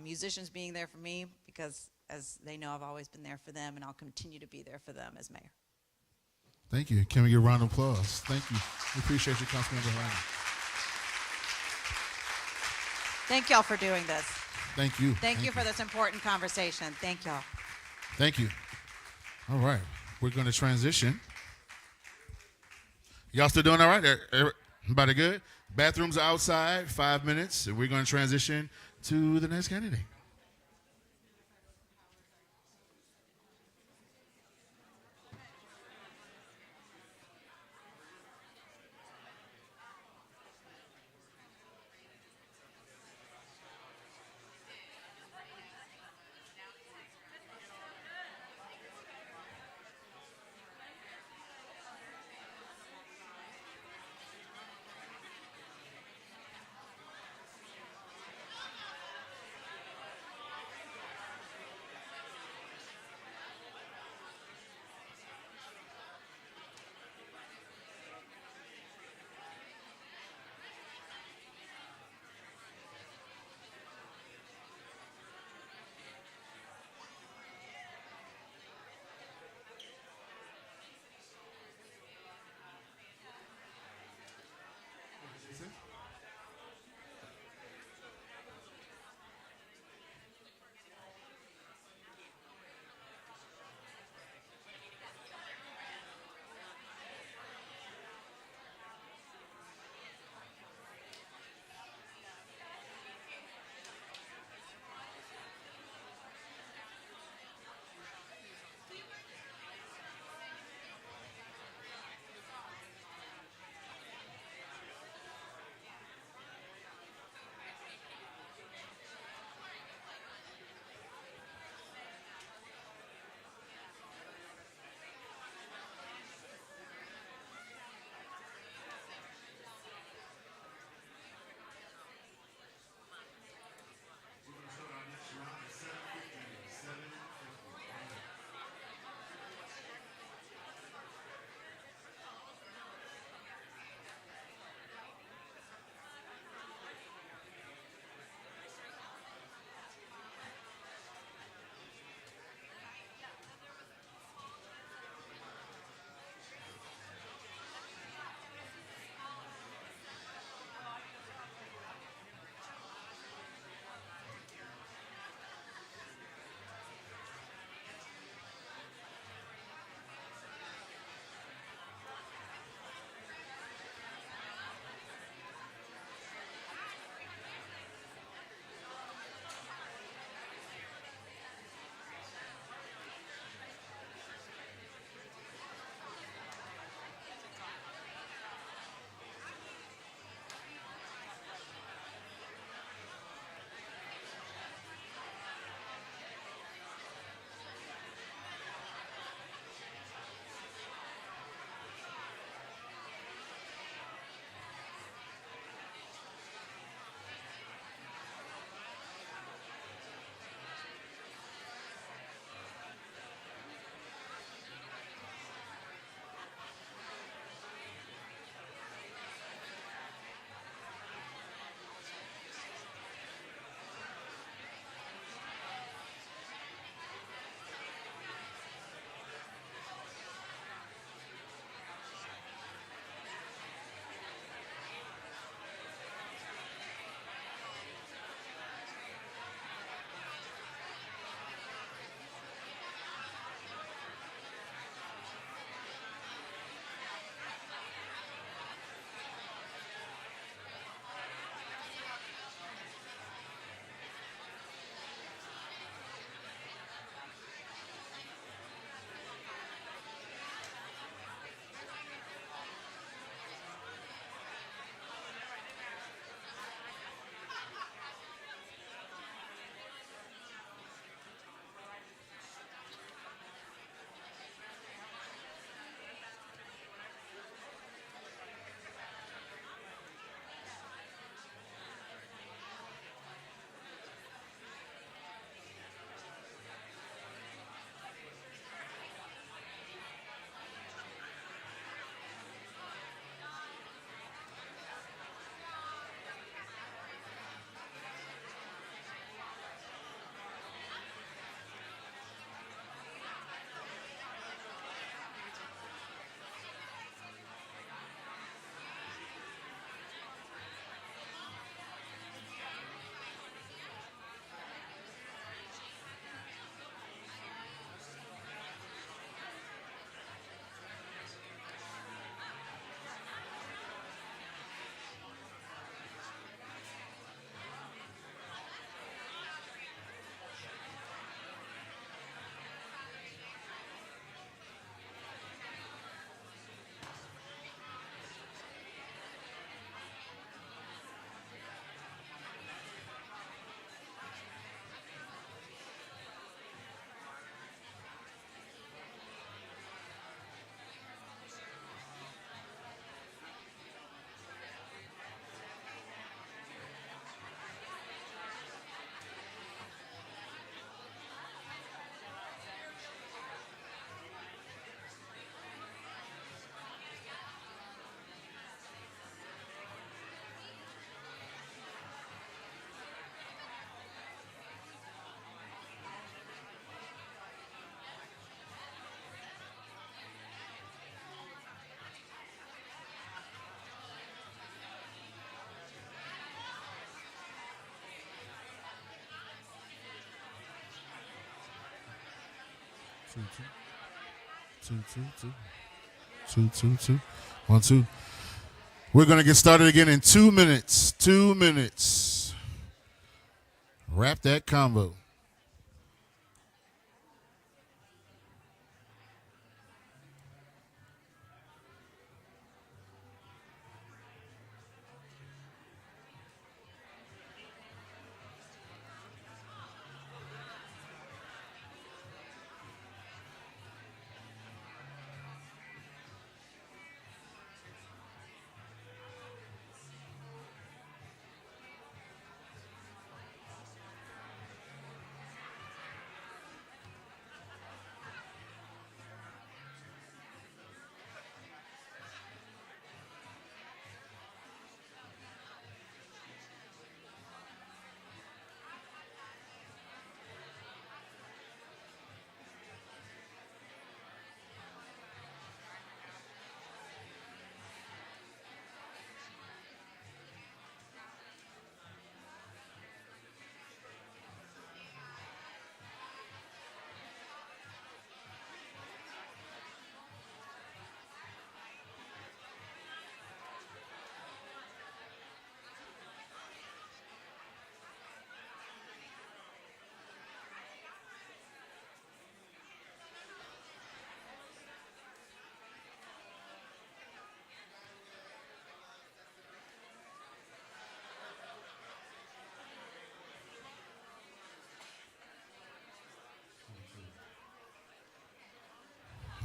musicians being there for me because, as they know, I've always been there for them, and I'll continue to be there for them as mayor. Thank you. Can we get a round of applause? Thank you. We appreciate you, Councilmember Helena. Thank y'all for doing this. Thank you. Thank you for this important conversation. Thank y'all. Thank you. All right. We're going to transition. Y'all still doing all right? Everybody good? Bathrooms are outside, 5 minutes, and we're going to transition to the next candidate. Two, two. Two, two, two. Two, two, two. 1, 2. We're going to get started again in 2 minutes. 2 minutes. Wrap that combo.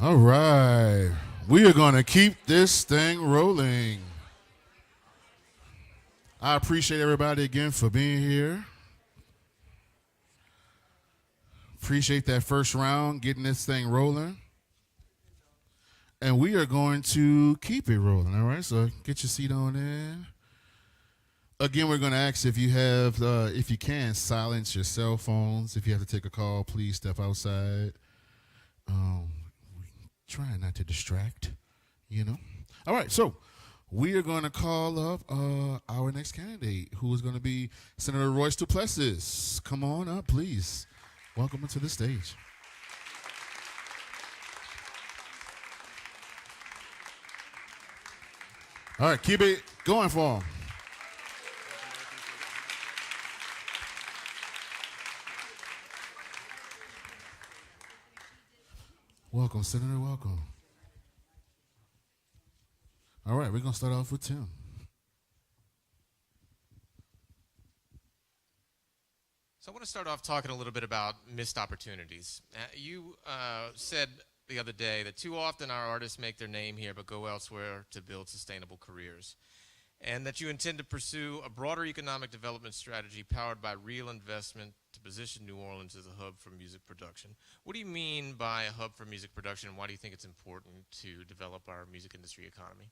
All right. We are going to keep this thing rolling. I appreciate everybody again for being here. Appreciate that first round, getting this thing rolling. And we are going to keep it rolling, all right? So get your seat on in. Again, we're going to ask if you have, if you can, silence your cell phones. If you have to take a call, please step outside. Try not to distract, you know. All right, so we are going to call up our next candidate, who is going to be Senator Royce Duplessis. Come on up, please. Welcome to the stage. All right, keep it going for him. Welcome, Senator, welcome. All right, we're going to start off with Tim. So I want to start off talking a little bit about missed opportunities. You said the other day that too often our artists make their name here but go elsewhere to build sustainable careers, and that you intend to pursue a broader economic development strategy powered by real investment to position New Orleans as a hub for music production. What do you mean by a hub for music production, and why do you think it's important to develop our music industry economy?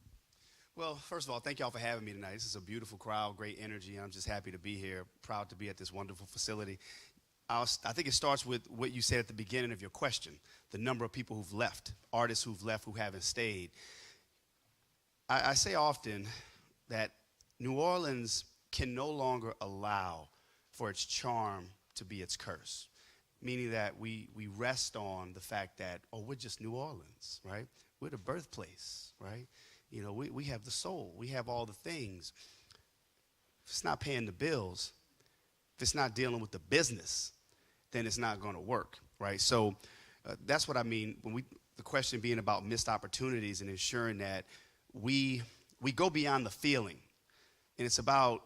Well, first of all, thank y'all for having me tonight. This is a beautiful crowd, great energy. I'm just happy to be here, proud to be at this wonderful facility. I think it starts with what you said at the beginning of your question, the number of people who've left, artists who've left who haven't stayed. I say often that New Orleans can no longer allow for its charm to be its curse, meaning that we rest on the fact that, oh, we're just New Orleans, right? We're the birthplace, right? You know, we have the soul. We have all the things. If it's not paying the bills, if it's not dealing with the business, then it's not going to work, right? So that's what I mean when the question being about missed opportunities and ensuring that we go beyond the feeling. And it's about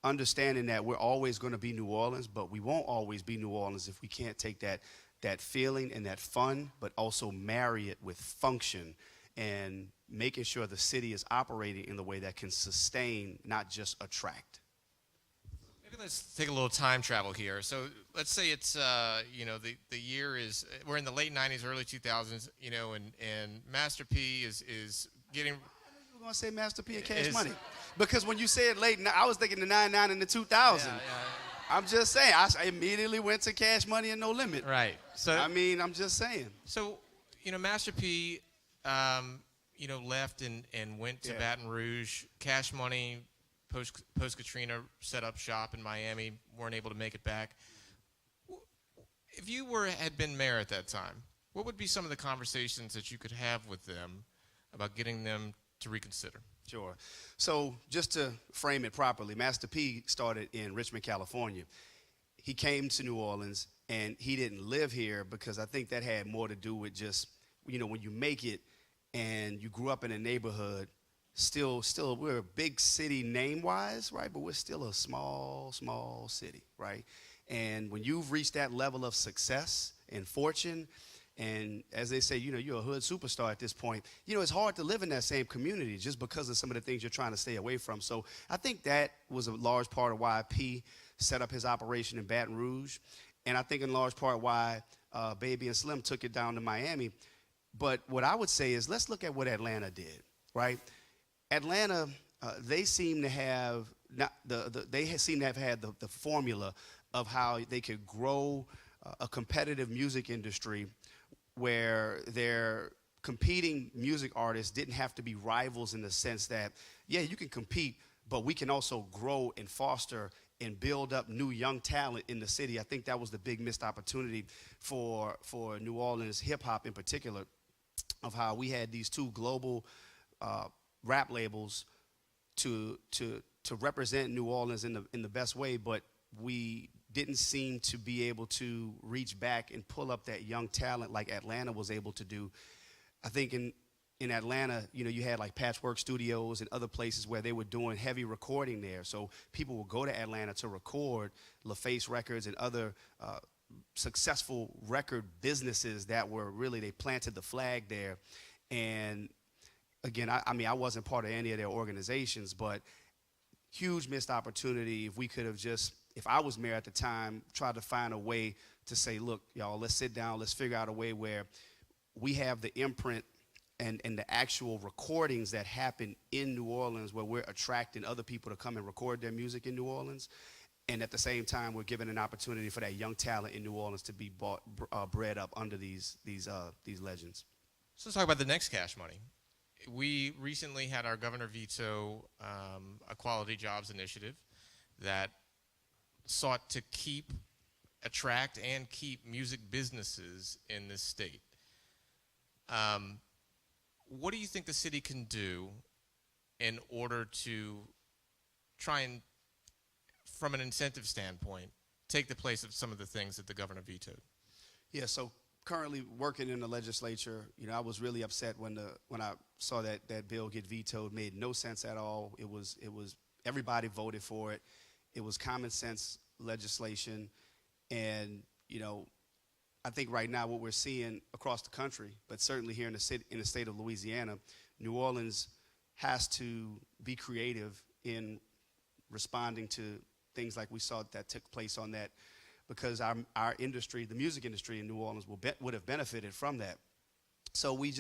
understanding that we're always going to be New Orleans, but we won't always be New Orleans if we can't take that feeling and that fun, but also marry it with function and making sure the city is operating in the way that can sustain, not just attract. Maybe let's take a little time travel here. So let's say it's, the year is, we're in the late 90s, early 2000s, and Master P is getting... You were going to say Master P and Cash Money. Because when you said late, I was thinking the 99 and the 2000. Yeah. I'm just saying, I immediately went to Cash Money and No Limit. Right. So I'm just saying. So, Master P, left and went to Baton Rouge. Cash Money, post Katrina, set up shop in Miami, weren't able to make it back. If you had been mayor at that time, what would be some of the conversations that you could have with them about getting them to reconsider? Sure. So just to frame it properly, Master P started in Richmond, California. He came to New Orleans, and he didn't live here because I think that had more to do with just, when you make it and you grew up in a neighborhood, still we're a big city name-wise, right? But we're still a small city, right? And when you've reached that level of success and fortune, and as they say, you're a hood superstar at this point, it's hard to live in that same community just because of some of the things you're trying to stay away from. So I think that was a large part of why P set up his operation in Baton Rouge. And I think in large part why Baby and Slim took it down to Miami. But what I would say is let's look at what Atlanta did, right? Atlanta, they seem to have had the formula of how they could grow a competitive music industry where their competing music artists didn't have to be rivals in the sense that, yeah, you can compete, but we can also grow and foster and build up new young talent in the city. I think that was the big missed opportunity for New Orleans hip hop in particular, of how we had these two global rap labels to represent New Orleans in the best way, but we didn't seem to be able to reach back and pull up that young talent like Atlanta was able to do. I think in Atlanta, you had like Patchwork Studios and other places where they were doing heavy recording there. So people would go to Atlanta to record LaFace Records and other successful record businesses that were really, they planted the flag there. And again, I wasn't part of any of their organizations, but huge missed opportunity. If we could have just, if I was mayor at the time, tried to find a way to say, look, y'all, let's sit down, let's figure out a way where we have the imprint and the actual recordings that happen in New Orleans, where we're attracting other people to come and record their music in New Orleans. And at the same time, we're giving an opportunity for that young talent in New Orleans to be bred up under these legends. So let's talk about the next cash money. We recently had our governor veto a quality jobs initiative that sought to attract and keep music businesses in this state. What do you think the city can do in order to try and, from an incentive standpoint, take the place of some of the things that the governor vetoed? Yeah, so currently working in the legislature, I was really upset when I saw that bill get vetoed. Made no sense at all. It was everybody voted for it. It was common sense legislation, and I think right now what we're seeing across the country, but certainly here in the state of Louisiana, New Orleans has to be creative in responding to things like we saw that took place on that, because our industry, the music industry in New Orleans, would have benefited from that. So we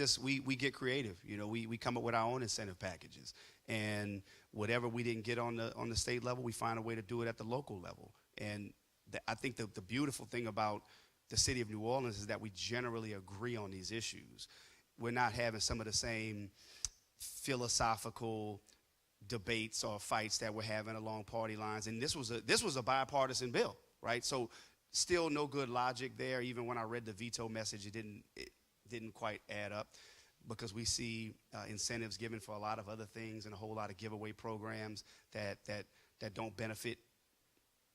get creative. We come up with our own incentive packages, and whatever we didn't get on the state level, we find a way to do it at the local level. And I think the beautiful thing about the city of New Orleans is that we generally agree on these issues. We're not having some of the same philosophical debates or fights that we're having along party lines. And this was a bipartisan bill, right? So still no good logic there. Even when I read the veto message, it didn't quite add up, because we see incentives given for a lot of other things and a whole lot of giveaway programs that don't benefit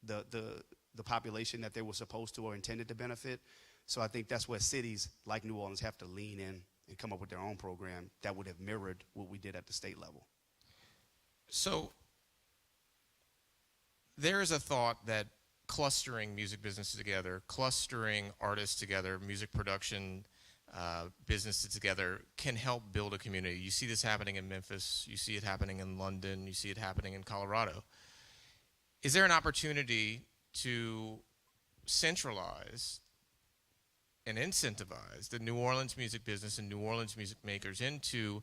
the population that they were supposed to or intended to benefit. So I think that's where cities like New Orleans have to lean in and come up with their own program that would have mirrored what we did at the state level. So there is a thought that clustering music businesses together, clustering artists together, music production businesses together can help build a community. You see this happening in Memphis, you see it happening in London, you see it happening in Colorado. Is there an opportunity to centralize and incentivize the New Orleans music business and New Orleans music makers into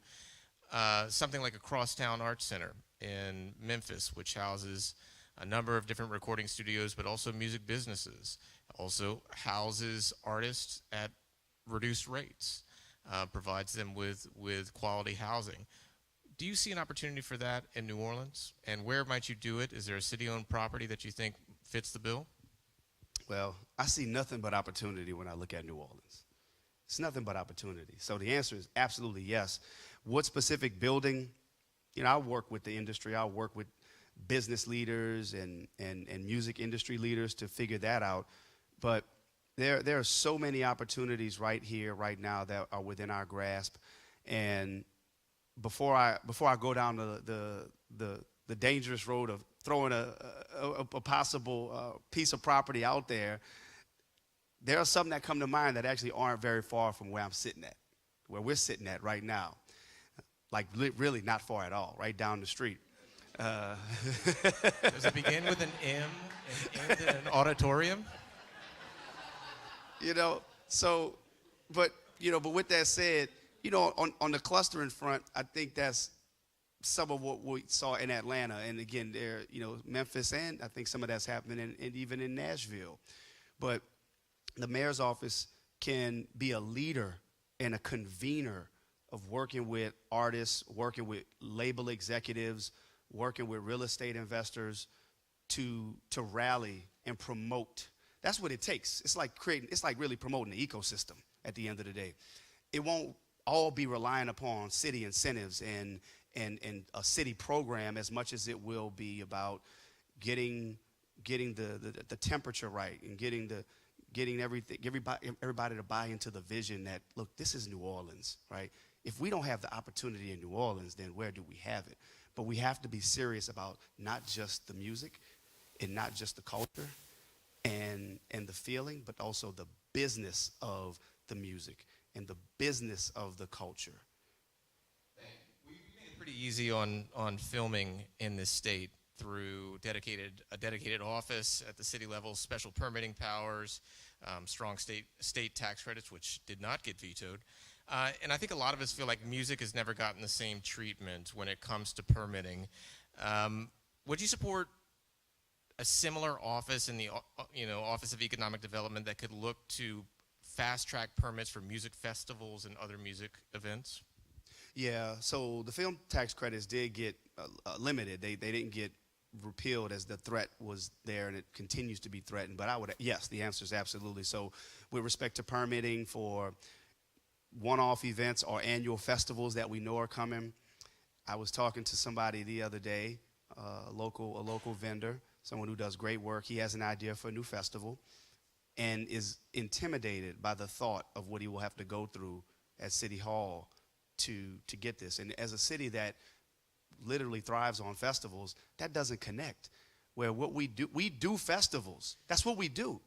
something like a crosstown arts center in Memphis, which houses a number of different recording studios, but also music businesses, also houses artists at reduced rates, provides them with quality housing. Do you see an opportunity for that in New Orleans? And where might you do it? Is there a city-owned property that you think fits the bill? Well, I see nothing but opportunity when I look at New Orleans. It's nothing but opportunity. So the answer is absolutely yes. What specific building? I work with the industry. I work with business leaders and music industry leaders to figure that out. But there are so many opportunities right here, right now, that are within our grasp. And before I go down the dangerous road of throwing a possible piece of property out there, there are some that come to mind that actually aren't very far from where I'm sitting at, where we're sitting at right now. Like really not far at all, right down the street. Does it begin with an M and end in an auditorium? But with that said, on the clustering front, I think that's some of what we saw in Atlanta. And again, there, Memphis, and I think some of that's happening and even in Nashville. But the mayor's office can be a leader and a convener of working with artists, working with label executives, working with real estate investors to rally and promote. That's what it takes. It's like really promoting the ecosystem at the end of the day. It won't all be relying upon city incentives and a city program as much as it will be about getting the temperature right and getting everybody to buy into the vision that, look, this is New Orleans, right? If we don't have the opportunity in New Orleans, then where do we have it? But we have to be serious about not just the music and not just the culture and the feeling, but also the business of the music and the business of the culture. We made it pretty easy on filming in this state through a dedicated office at the city level, special permitting powers, strong state tax credits, which did not get vetoed. And I think a lot of us feel like music has never gotten the same treatment when it comes to permitting. Would you support a similar office in the Office of Economic Development that could look to fast-track permits for music festivals and other music events? Yeah, so the film tax credits did get limited. They didn't get repealed as the threat was there, and it continues to be threatened. But yes, the answer is absolutely. So with respect to permitting for one-off events or annual festivals that we know are coming, I was talking to somebody the other day, a local vendor, someone who does great work. He has an idea for a new festival and is intimidated by the thought of what he will have to go through at City Hall to get this. And as a city that literally thrives on festivals, that doesn't connect. Where what we do festivals. That's what we do.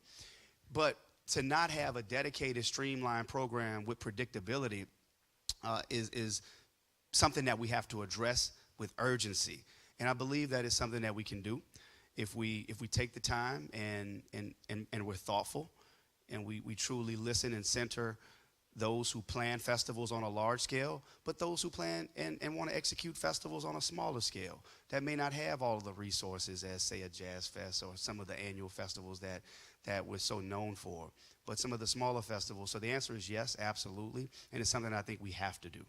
But to not have a dedicated, streamlined program with predictability is something that we have to address with urgency. And I believe that is something that we can do if we take the time and we're thoughtful and we truly listen and center those who plan festivals on a large scale, but those who plan and want to execute festivals on a smaller scale that may not have all of the resources as, say, a jazz fest or some of the annual festivals that we're so known for, but some of the smaller festivals. So the answer is yes, absolutely, and it's something I think we have to do.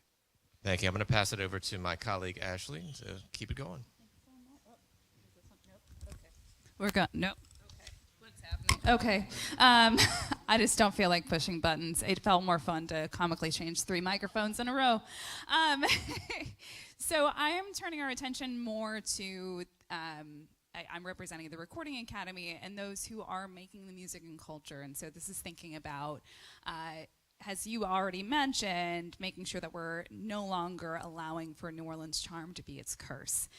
Thank you. I'm going to pass it over to my colleague, Ashley, to keep it going. We're going. Nope. Okay. What's happening? Okay. I just don't feel like pushing buttons. It felt more fun to comically change 3 microphones in a row. So I am turning our attention more to. I'm representing the Recording Academy and those who are making the music and culture. And so this is thinking about, as you already mentioned, making sure that we're no longer allowing for New Orleans charm to be its curse.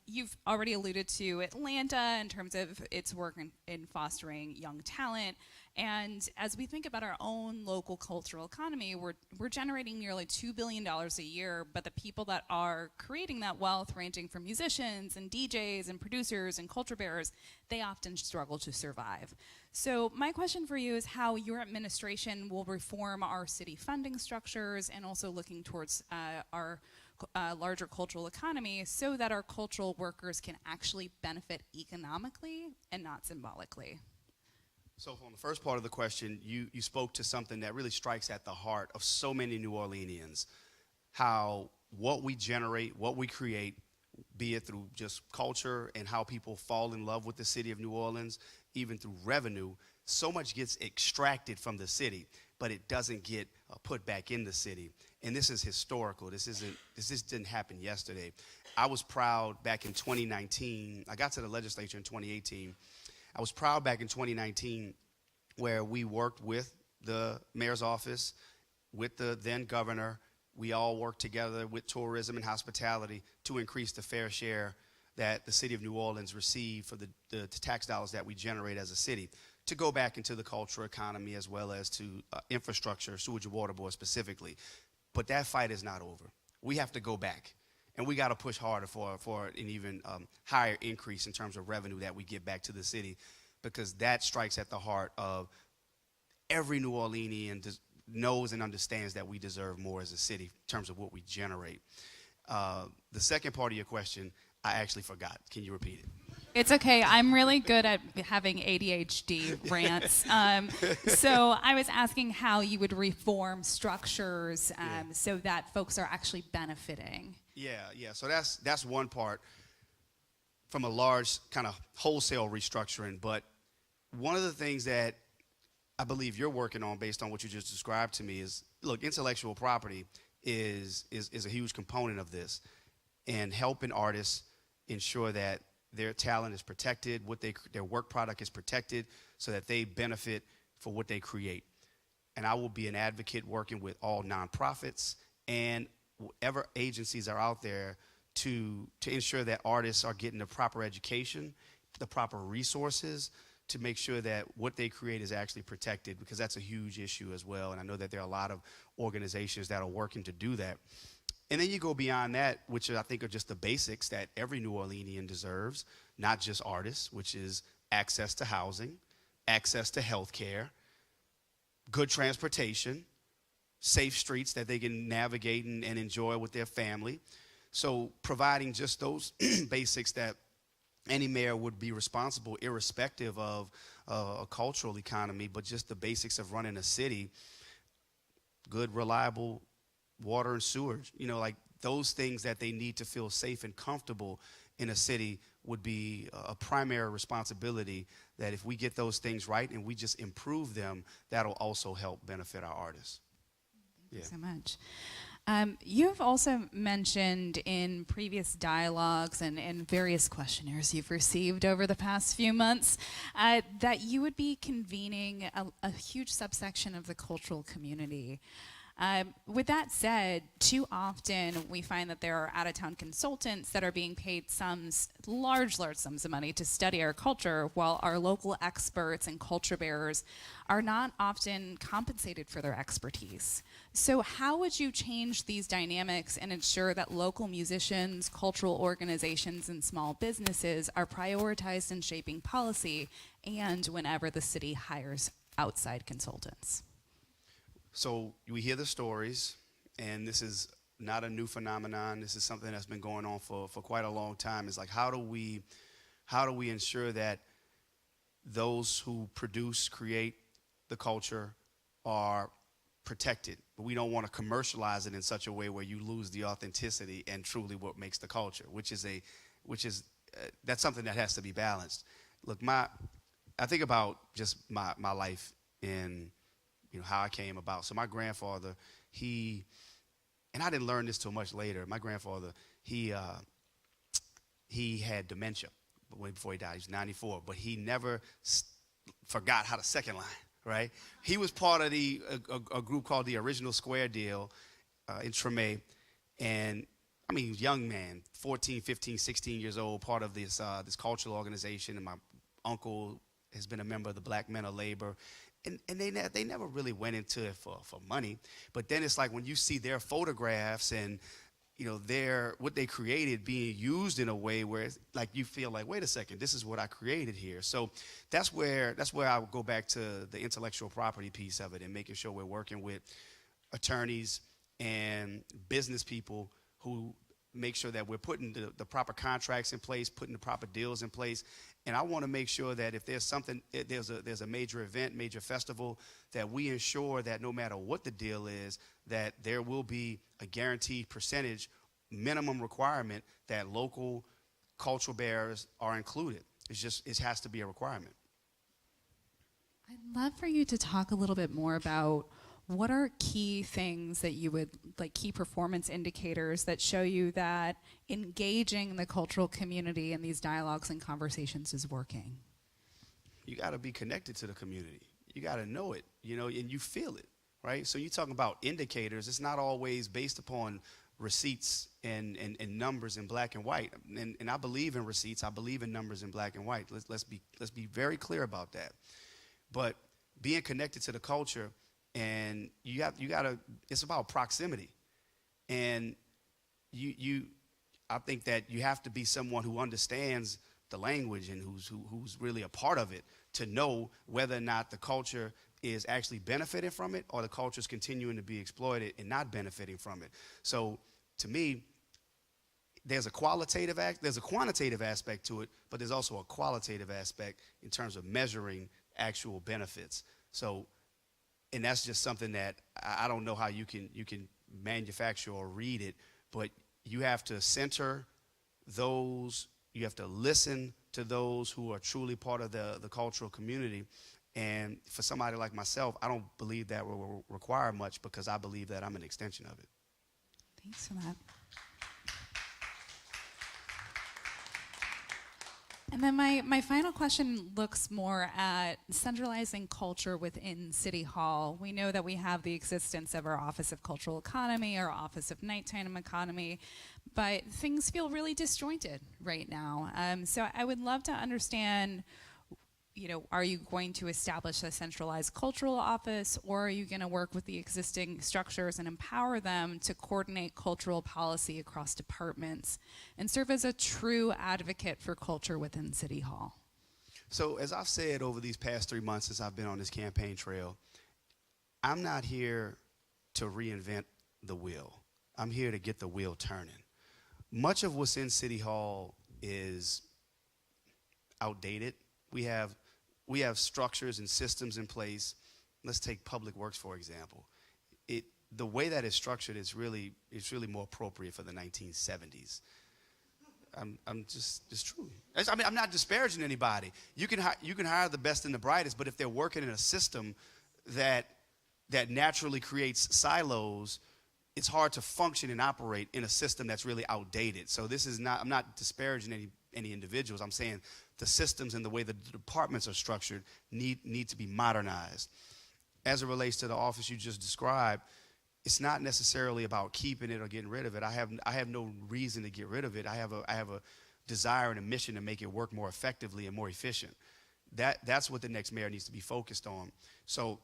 You've already alluded to Atlanta in terms of its work in fostering young talent. And as we think about our own local cultural economy, we're generating nearly $2 billion a year, but the people that are creating that wealth, ranging from musicians and DJs and producers and culture bearers, they often struggle to survive. So my question for you is how your administration will reform our city funding structures and also looking towards our larger cultural economy so that our cultural workers can actually benefit economically and not symbolically. So on the first part of the question, you spoke to something that really strikes at the heart of so many New Orleanians, how what we generate, what we create, be it through just culture and how people fall in love with the city of New Orleans, even through revenue, so much gets extracted from the city but it doesn't get put back in the city. And this is historical. This just didn't happen yesterday. I was proud back in 2019. I got to the legislature in 2018. I was proud back in 2019 where we worked with the mayor's office, with the then governor. We all worked together with tourism and hospitality to increase the fair share that the city of New Orleans received for the tax dollars that we generate as a city to go back into the cultural economy as well as to infrastructure, sewage and water board specifically. But that fight is not over. We have to go back, and we got to push harder for an even higher increase in terms of revenue that we get back to the city, because that strikes at the heart of every New Orleanian knows and understands that we deserve more as a city in terms of what we generate. The second part of your question, I actually forgot. Can you repeat it? It's okay. I'm really good at having ADHD rants. So I was asking how you would reform structures so that folks are actually benefiting. Yeah. So that's one part from a large kind of wholesale restructuring. But one of the things that I believe you're working on based on what you just described to me is, look, intellectual property is a huge component of this, and helping artists ensure that their talent is protected, their work product is protected, so that they benefit for what they create. And I will be an advocate working with all nonprofits and whatever agencies are out there to ensure that artists are getting the proper education, the proper resources, to make sure that what they create is actually protected, because that's a huge issue as well. And I know that there are a lot of organizations that are working to do that. And then you go beyond that, which I think are just the basics that every New Orleanian deserves, not just artists, which is access to housing, access to health care, good transportation, safe streets that they can navigate and enjoy with their family. So providing just those basics that any mayor would be responsible, irrespective of a cultural economy, but just the basics of running a city, good, reliable water and sewage, like those things that they need to feel safe and comfortable in a city would be a primary responsibility, that if we get those things right and we just improve them, that'll also help benefit our artists. Thank you so much. You've also mentioned in previous dialogues and various questionnaires you've received over the past few months that you would be convening a huge subsection of the cultural community. With that said, too often we find that there are out-of-town consultants that are being paid large sums of money to study our culture, while our local experts and culture bearers are not often compensated for their expertise. So how would you change these dynamics and ensure that local musicians, cultural organizations, and small businesses are prioritized in shaping policy and whenever the city hires outside consultants? So we hear the stories, and this is not a new phenomenon. This is something that's been going on for quite a long time. It's like, how do we ensure that those who create the culture are protected? But we don't want to commercialize it in such a way where you lose the authenticity and truly what makes the culture, that's something that has to be balanced. Look, I think about just my life in how I came about. So my grandfather, and I didn't learn this till much later. My grandfather, he had dementia way before he died. He was 94, but he never forgot how to second line, right? He was part of a group called the Original Square Deal in Treme, and I mean, young man, 14, 15, 16 years old, part of this cultural organization, and my uncle has been a member of the Black Men of Labor. And they never really went into it for money. But then it's like when you see their photographs and what they created being used in a way where it's like you feel like, wait a second, this is what I created here. So that's where I would go back to the intellectual property piece of it, and making sure we're working with attorneys and business people who make sure that we're putting the proper contracts in place, putting the proper deals in place. And I want to make sure that if there's there's a major event, major festival, that we ensure that no matter what the deal is, that there will be a guaranteed percentage minimum requirement that local cultural bearers are included. It has to be a requirement. I'd love for you to talk a little bit more about what are key things that you would, like key performance indicators that show you that engaging the cultural community in these dialogues and conversations is working? You got to be connected to the community. You got to know it, and you feel it, right? So you're talking about indicators. It's not always based upon receipts and numbers in black and white. And I believe in receipts. I believe in numbers in black and white. Let's be very clear about that. But being connected to the culture, and you got to. It's about proximity, and I think that you have to be someone who understands the language and who's really a part of it to know whether or not the culture is actually benefiting from it or the culture is continuing to be exploited and not benefiting from it. So to me, there's a quantitative aspect to it, but there's also a qualitative aspect in terms of measuring actual benefits. So, and that's just something that I don't know how you can manufacture or read it, but you have to center those. You have to listen to those who are truly part of the cultural community. And for somebody like myself, I don't believe that will require much because I believe that I'm an extension of it. Thanks for that. And then my final question looks more at centralizing culture within City Hall. We know that we have the existence of our Office of Cultural Economy, our Office of Nighttime Economy, but things feel really disjointed right now. So I would love to understand, are you going to establish a centralized cultural office, or are you going to work with the existing structures and empower them to coordinate cultural policy across departments and serve as a true advocate for culture within City Hall? So as I've said over these past 3 months since I've been on this campaign trail, I'm not here to reinvent the wheel. I'm here to get the wheel turning. Much of what's in City Hall is outdated. We have structures and systems in place. Let's take Public Works, for example. The way that it's structured is really more appropriate for the 1970s. I'm just true. I'm not disparaging anybody. You can hire the best and the brightest, but if they're working in a system that naturally creates silos, it's hard to function and operate in a system that's really outdated. So I'm not disparaging any individuals. I'm saying the systems and the way the departments are structured need to be modernized. As it relates to the office you just described, it's not necessarily about keeping it or getting rid of it. I have no reason to get rid of it. I have a desire and a mission to make it work more effectively and more efficient. That's what the next mayor needs to be focused on. So,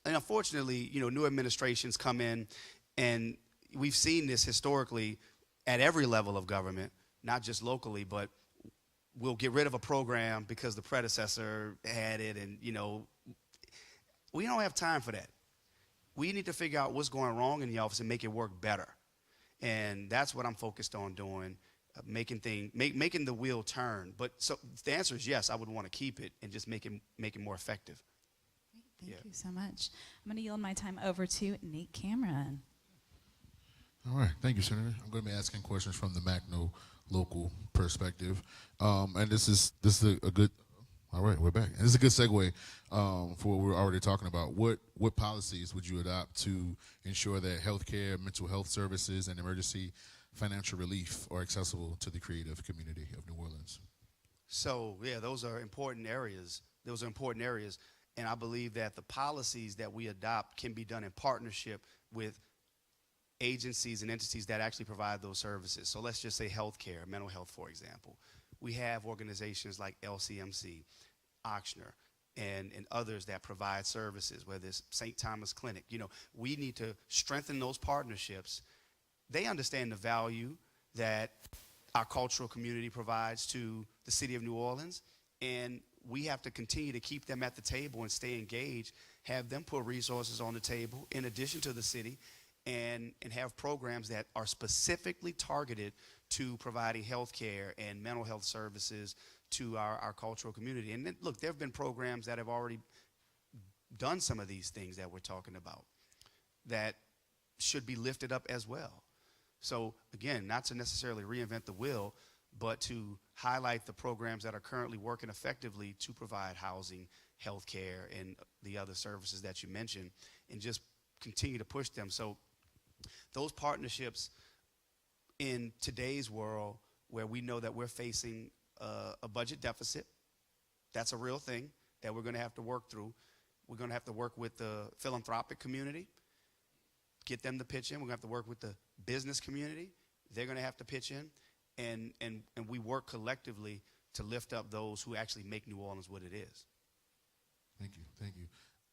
and unfortunately, new administrations come in, and we've seen this historically at every level of government, not just locally, but we'll get rid of a program because the predecessor had it, and we don't have time for that. We need to figure out what's going wrong in the office and make it work better. And that's what I'm focused on doing, making the wheel turn. But so the answer is yes, I would want to keep it and just make it more effective. Great, thank you so much. I'm going to yield my time over to Nate Cameron. All right, thank you, Senator. I'm going to be asking questions from the Macno local perspective, and this is a good. All right, we're back. This is a good segue for what we're already talking about. What policies would you adopt to ensure that healthcare, mental health services, and emergency financial relief are accessible to the creative community of New Orleans? So yeah, those are important areas. And I believe that the policies that we adopt can be done in partnership with agencies and entities that actually provide those services. So let's just say healthcare, mental health, for example. We have organizations like LCMC, Ochsner, and others that provide services, whether it's St. Thomas Clinic. We need to strengthen those partnerships. They understand the value that our cultural community provides to the city of New Orleans, and we have to continue to keep them at the table and stay engaged, have them put resources on the table in addition to the city, and have programs that are specifically targeted to providing health care and mental health services to our cultural community. And then, look, there have been programs that have already done some of these things that we're talking about that should be lifted up as well. So again, not to necessarily reinvent the wheel, but to highlight the programs that are currently working effectively to provide housing, health care, and the other services that you mentioned, and just continue to push them. So those partnerships in today's world, where we know that we're facing a budget deficit, that's a real thing that we're going to have to work through. We're going to have to work with the philanthropic community, get them to pitch in. We're going to have to work with the business community. They're going to have to pitch in. And we work collectively to lift up those who actually make New Orleans what it is. Thank you, thank you.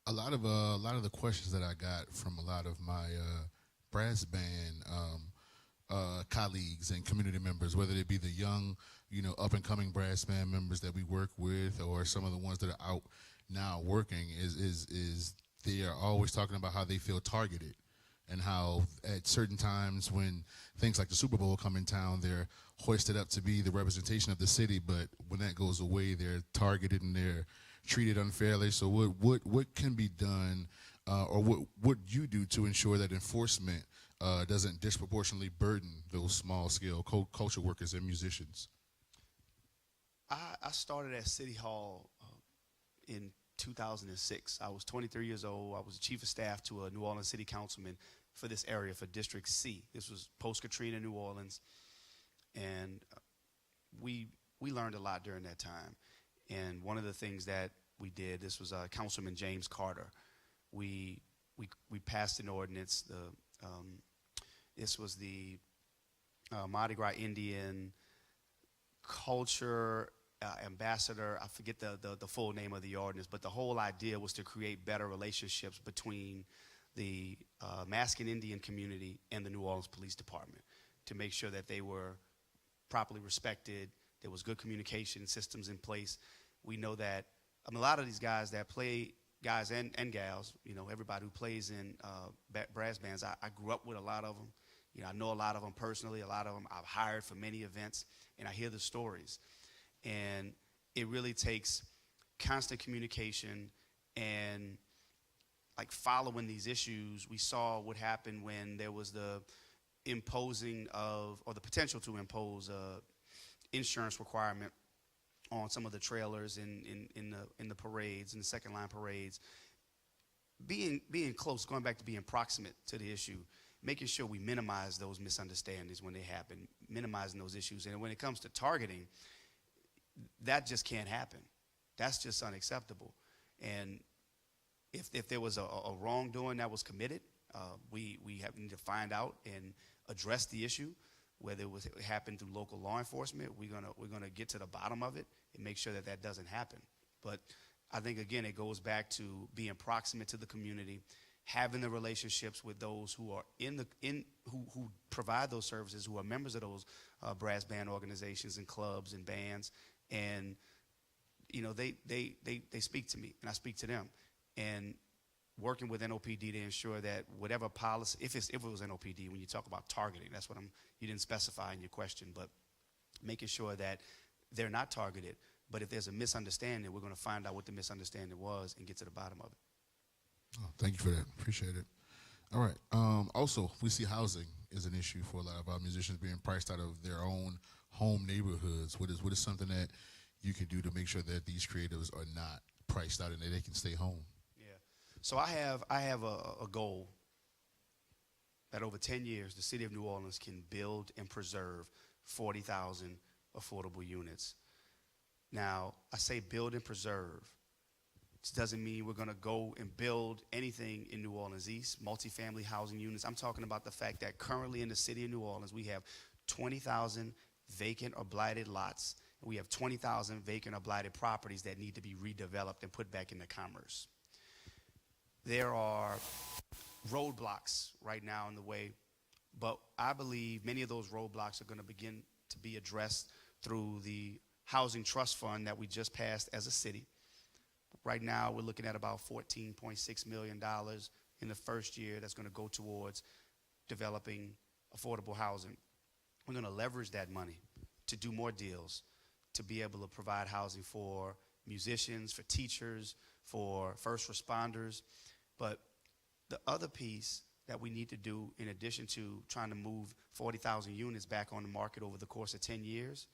A lot of the questions that I got from a lot of my brass band colleagues and community members, whether they be the young, up and coming brass band members that we work with, or some of the ones that are out now working, is they are always talking about how they feel targeted, and how at certain times when things like the Super Bowl come in town, they're hoisted up to be the representation of the city, but when that goes away, they're targeted and they're treated unfairly. So what can be done, or what would you do to ensure that enforcement doesn't disproportionately burden those small-scale culture workers and musicians? I started at City Hall in 2006. I was 23 years old. I was the chief of staff to a New Orleans city councilman for this area, for District C. This was post-Katrina New Orleans. And we learned a lot during that time. And one of the things that we did, this was Councilman James Carter. We passed an ordinance. This was the Mardi Gras Indian culture ambassador. I forget the full name of the ordinance, but the whole idea was to create better relationships between the Mascan Indian community and the New Orleans Police Department, to make sure that they were properly respected, there was good communication systems in place. We know that a lot of these guys that play, guys and gals, everybody who plays in brass bands, I grew up with a lot of them. I know a lot of them personally. A lot of them I've hired for many events, and I hear the stories. And it really takes constant communication and following these issues. We saw what happened when there was the imposing of, or the potential to impose, insurance requirement on some of the trailers in the parades, in the second line parades. Being close, going back to being proximate to the issue, making sure we minimize those misunderstandings when they happen, minimizing those issues. And when it comes to targeting, that just can't happen. That's just unacceptable. And if there was a wrongdoing that was committed, we need to find out and address the issue. Whether it happened through local law enforcement, we're gonna get to the bottom of it and make sure that doesn't happen. But I think, again, it goes back to being proximate to the community, having the relationships with those who are who provide those services, who are members of those brass band organizations and clubs and bands, and they speak to me and I speak to them, and working with NOPD to ensure that whatever policy, if it was NOPD, when you talk about targeting, that's what you didn't specify in your question, but making sure that they're not targeted. But if there's a misunderstanding, we're going to find out what the misunderstanding was and get to the bottom of it. Oh, thank you for that. Appreciate it. All right. Also, we see housing is an issue for a lot of our musicians being priced out of their own home neighborhoods. What is something that you can do to make sure that these creatives are not priced out and that they can stay home? Yeah. So I have a goal that over 10 years, the city of New Orleans can build and preserve 40,000 affordable units. Now, I say build and preserve. This doesn't mean we're going to go and build anything in New Orleans East, multifamily housing units. I'm talking about the fact that currently in the city of New Orleans, we have 20,000 vacant or blighted lots. And we have 20,000 vacant or blighted properties that need to be redeveloped and put back into commerce. There are roadblocks right now in the way, but I believe many of those roadblocks are going to begin to be addressed through the Housing Trust Fund that we just passed as a city. Right now, we're looking at about $14.6 million in the first year that's going to go towards developing affordable housing. We're going to leverage that money to do more deals, to be able to provide housing for musicians, for teachers, for first responders. But the other piece that we need to do, in addition to trying to move 40,000 units back on the market over the course of 10 years,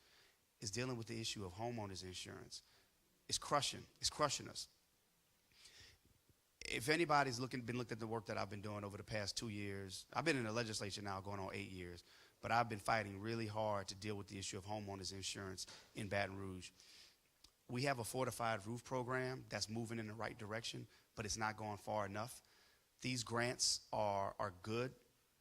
is dealing with the issue of homeowners insurance. It's crushing us. if anybody's been looked at the work that I've been doing over the past 2 years, I've been in the legislature now going on 8 years, but I've been fighting really hard to deal with the issue of homeowners insurance in Baton Rouge. We have a fortified roof program that's moving in the right direction, but it's not going far enough. These grants are good,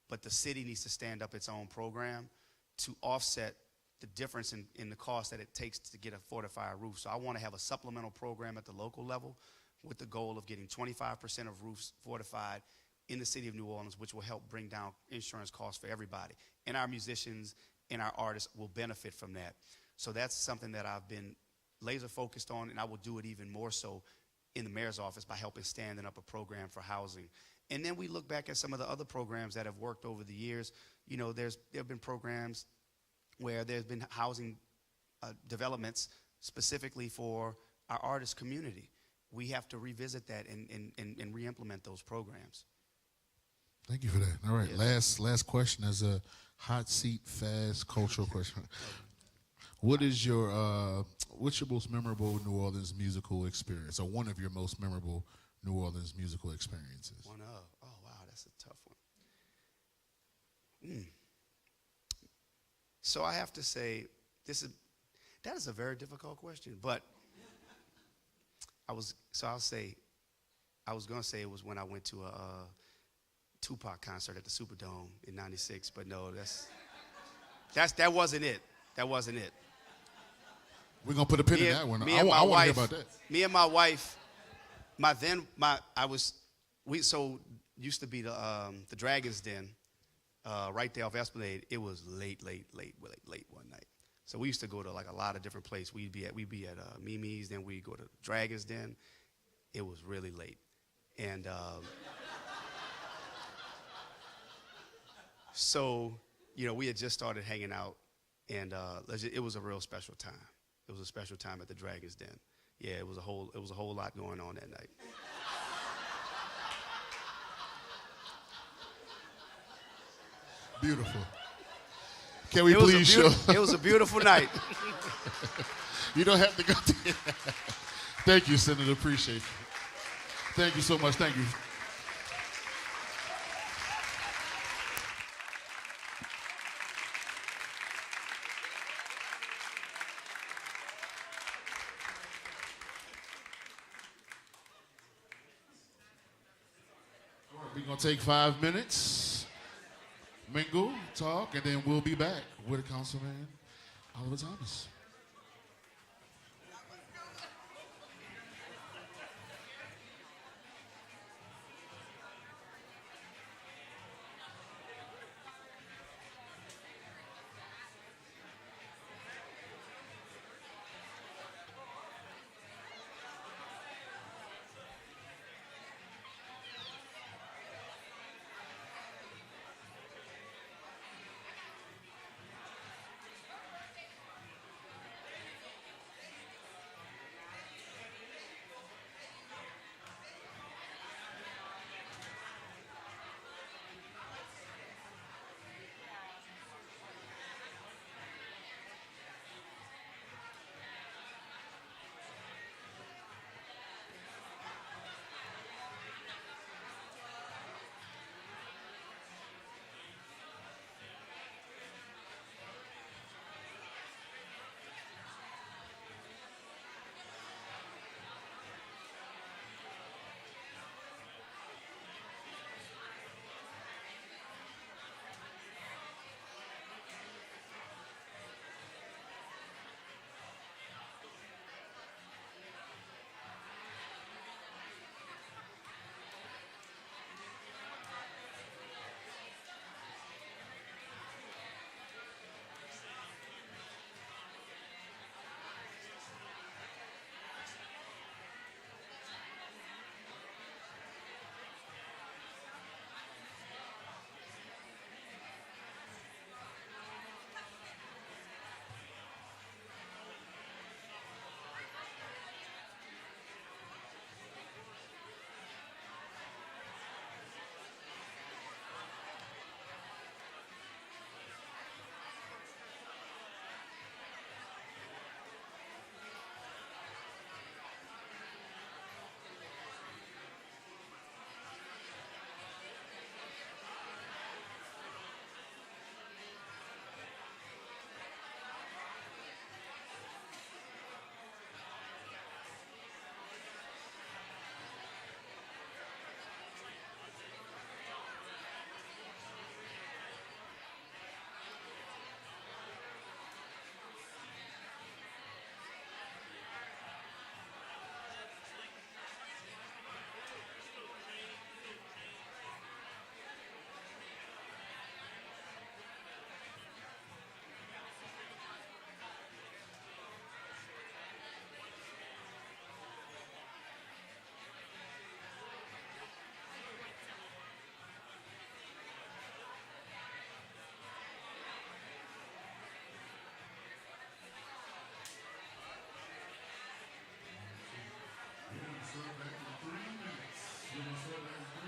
but the city needs to stand up its own program to offset the difference in the cost that it takes to get a fortified roof. So I want to have a supplemental program at the local level with the goal of getting 25% of roofs fortified in the city of New Orleans, which will help bring down insurance costs for everybody. And our musicians and our artists will benefit from that. So that's something that I've been laser focused on, and I will do it even more so in the mayor's office by helping standing up a program for housing. And then we look back at some of the other programs that have worked over the years. You know, there have been programs where there's been housing developments specifically for our artist community. We have to revisit that and re-implement those programs. Thank you for that. All right, Yes. last question as a hot seat, fast cultural question. What's your most memorable New Orleans musical experience, or one of your most memorable New Orleans musical experiences? Oh wow, that's a tough one. So I have to say, that is a very difficult question, but I was going to say it was when I went to a Tupac concert at the Superdome in '96, but no, that wasn't it. That wasn't it. We're gonna put a pin in that one. I want to hear about that. Me and my wife, we used to be the Dragon's Den, right there off Esplanade. It was late one night. So we used to go to like a lot of different places. We'd be at Mimi's, then we'd go to Dragon's Den. It was really late, and so we had just started hanging out, and it was a real special time. It was a special time at the Dragon's Den. Yeah, it was a whole lot going on that night. Beautiful. Can we please show? It was a beautiful night. You don't have to go. Thank you, Senator. Appreciate you. Thank you so much. Thank you. We're going to take 5 minutes, mingle, talk, and then we'll be back with Councilman Oliver Thomas.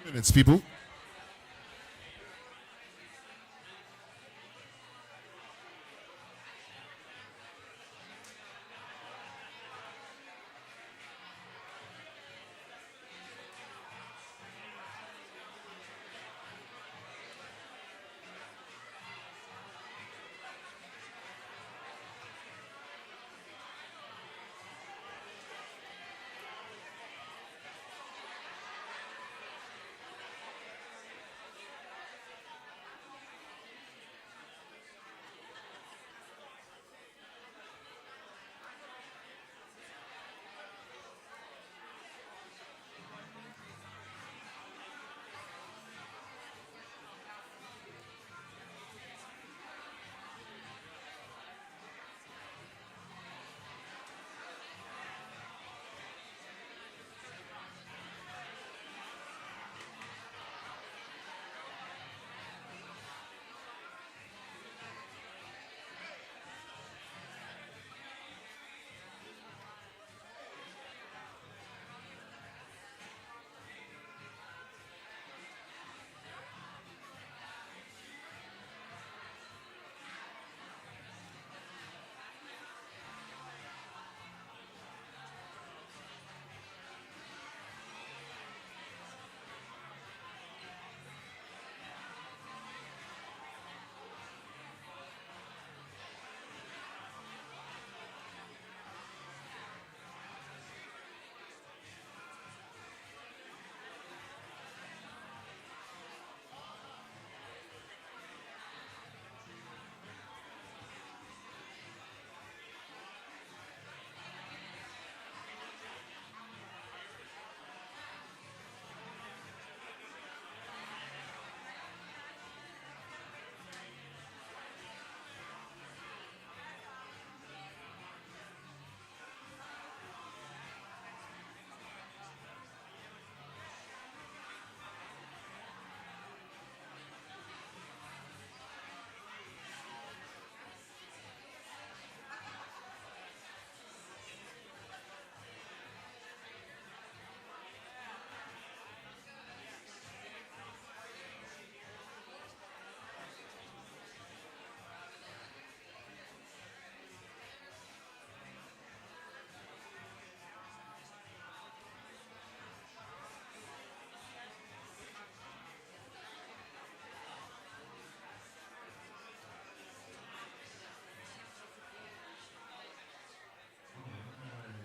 Minutes, people.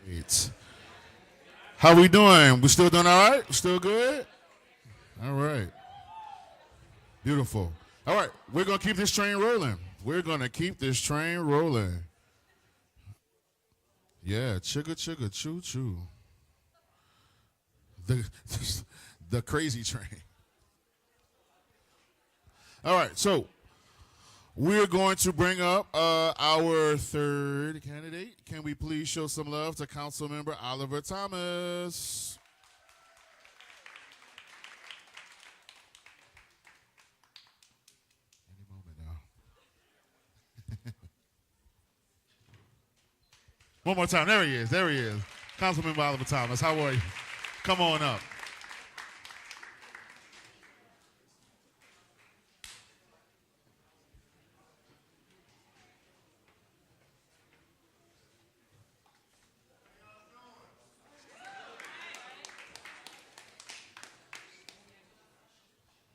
Right. How we doing? We still doing all right? Still good? All right. Beautiful. All right. We're going to keep this train rolling. We're going to keep this train rolling. Yeah. Chugga, chugga, choo, choo. The, the crazy train. All right. So we're going to bring up our third candidate. Can we please show some love to Councilmember Oliver Thomas? Any moment now. One more time. There he is. There he is. Councilmember Oliver Thomas. How are you? Come on up.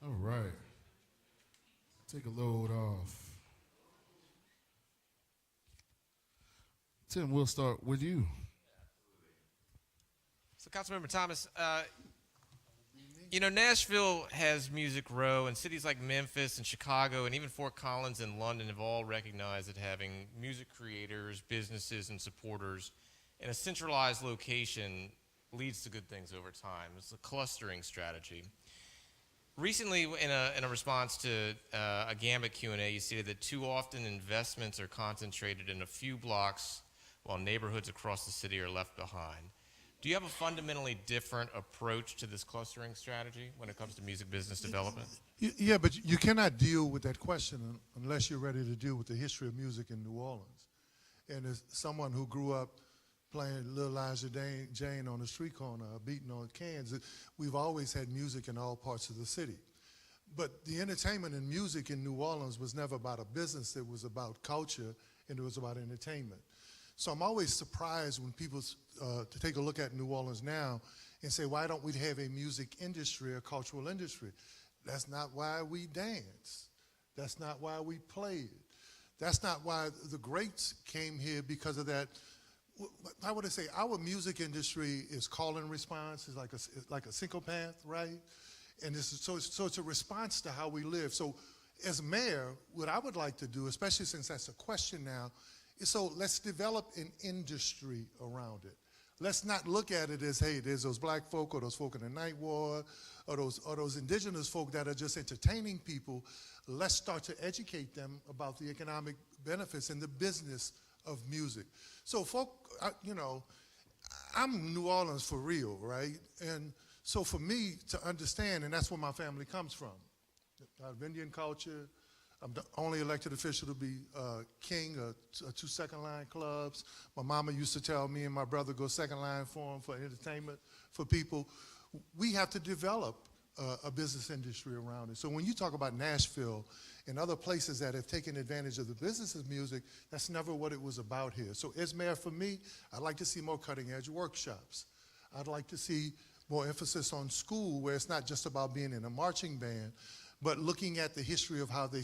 All right. Take a load off. Tim, we'll start with you. So, Councilmember Thomas, Nashville has Music Row, and cities like Memphis and Chicago and even Fort Collins and London have all recognized that having music creators, businesses, and supporters in a centralized location leads to good things over time. It's a clustering strategy. Recently, in a response to a Gambit Q&A, you stated that too often investments are concentrated in a few blocks while neighborhoods across the city are left behind. Do you have a fundamentally different approach to this clustering strategy when it comes to music business development? Yeah, but you cannot deal with that question unless you're ready to deal with the history of music in New Orleans. And as someone who grew up playing Little Liza Jane on the street corner, beating on cans. We've always had music in all parts of the city. But the entertainment and music in New Orleans was never about a business. It was about culture, and it was about entertainment. So I'm always surprised when people to take a look at New Orleans now and say, why don't we have a music industry, a cultural industry? That's not why we dance. That's not why we played. That's not why the greats came here, because of that. I would say our music industry is call and response. It's like a syncopath, right? And so it's a response to how we live. So as mayor, what I would like to do, especially since that's a question now, is so let's develop an industry around it. Let's not look at it as, hey, there's those black folk or those folk in the night ward or those indigenous folk that are just entertaining people. Let's start to educate them about the economic benefits and the business of music. So folk, I'm New Orleans for real, right? And so for me to understand, and that's where my family comes from, out of Indian culture. I'm the only elected official to be king of two second-line clubs. My mama used to tell me and my brother go second-line for them for entertainment for people. We have to develop a business industry around it. So when you talk about Nashville and other places that have taken advantage of the business of music, that's never what it was about here. So as mayor, for me, I'd like to see more cutting-edge workshops. I'd like to see more emphasis on school, where it's not just about being in a marching band, but looking at the history of how they,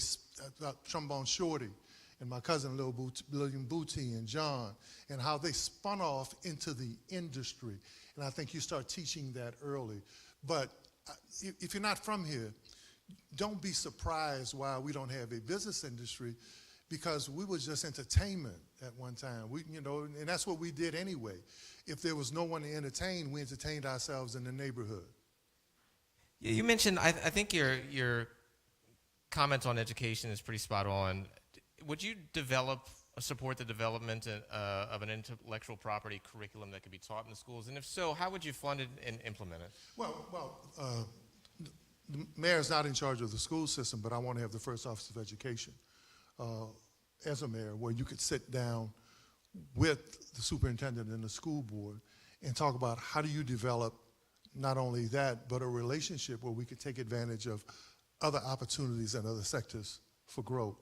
Trombone Shorty and my cousin William Booty and John, and how they spun off into the industry. And I think you start teaching that early. But if you're not from here, don't be surprised why we don't have a business industry, because we was just entertainment at one time. And that's what we did anyway. If there was no one to entertain, we entertained ourselves in the neighborhood. You mentioned, I think your comment on education is pretty spot on. Would you support the development of an intellectual property curriculum that could be taught in the schools? And if so, how would you fund it and implement it? The mayor's not in charge of the school system, but I want to have the first office of education as a mayor, where you could sit down with the superintendent and the school board and talk about how do you develop not only that, but a relationship where we could take advantage of other opportunities and other sectors for growth.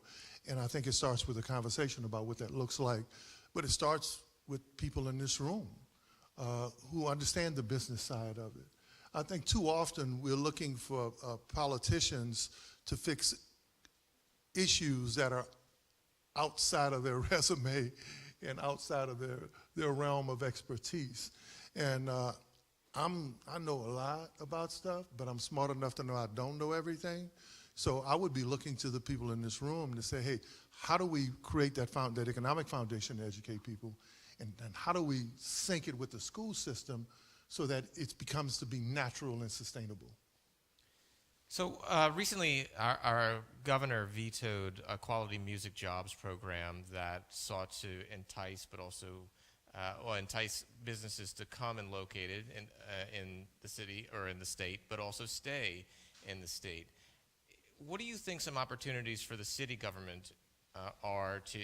And I think it starts with a conversation about what that looks like, but it starts with people in this room who understand the business side of it. I think too often we're looking for politicians to fix issues that are outside of their resume and outside of their realm of expertise. And I know a lot about stuff, but I'm smart enough to know I don't know everything. So I would be looking to the people in this room to say, hey, how do we create that economic foundation to educate people? And how do we sync it with the school system so that it becomes to be natural and sustainable? So recently, our governor vetoed a quality music jobs program that sought to entice, but also entice businesses to come and locate it in the city or in the state, but also stay in the state. What do you think some opportunities for the city government are to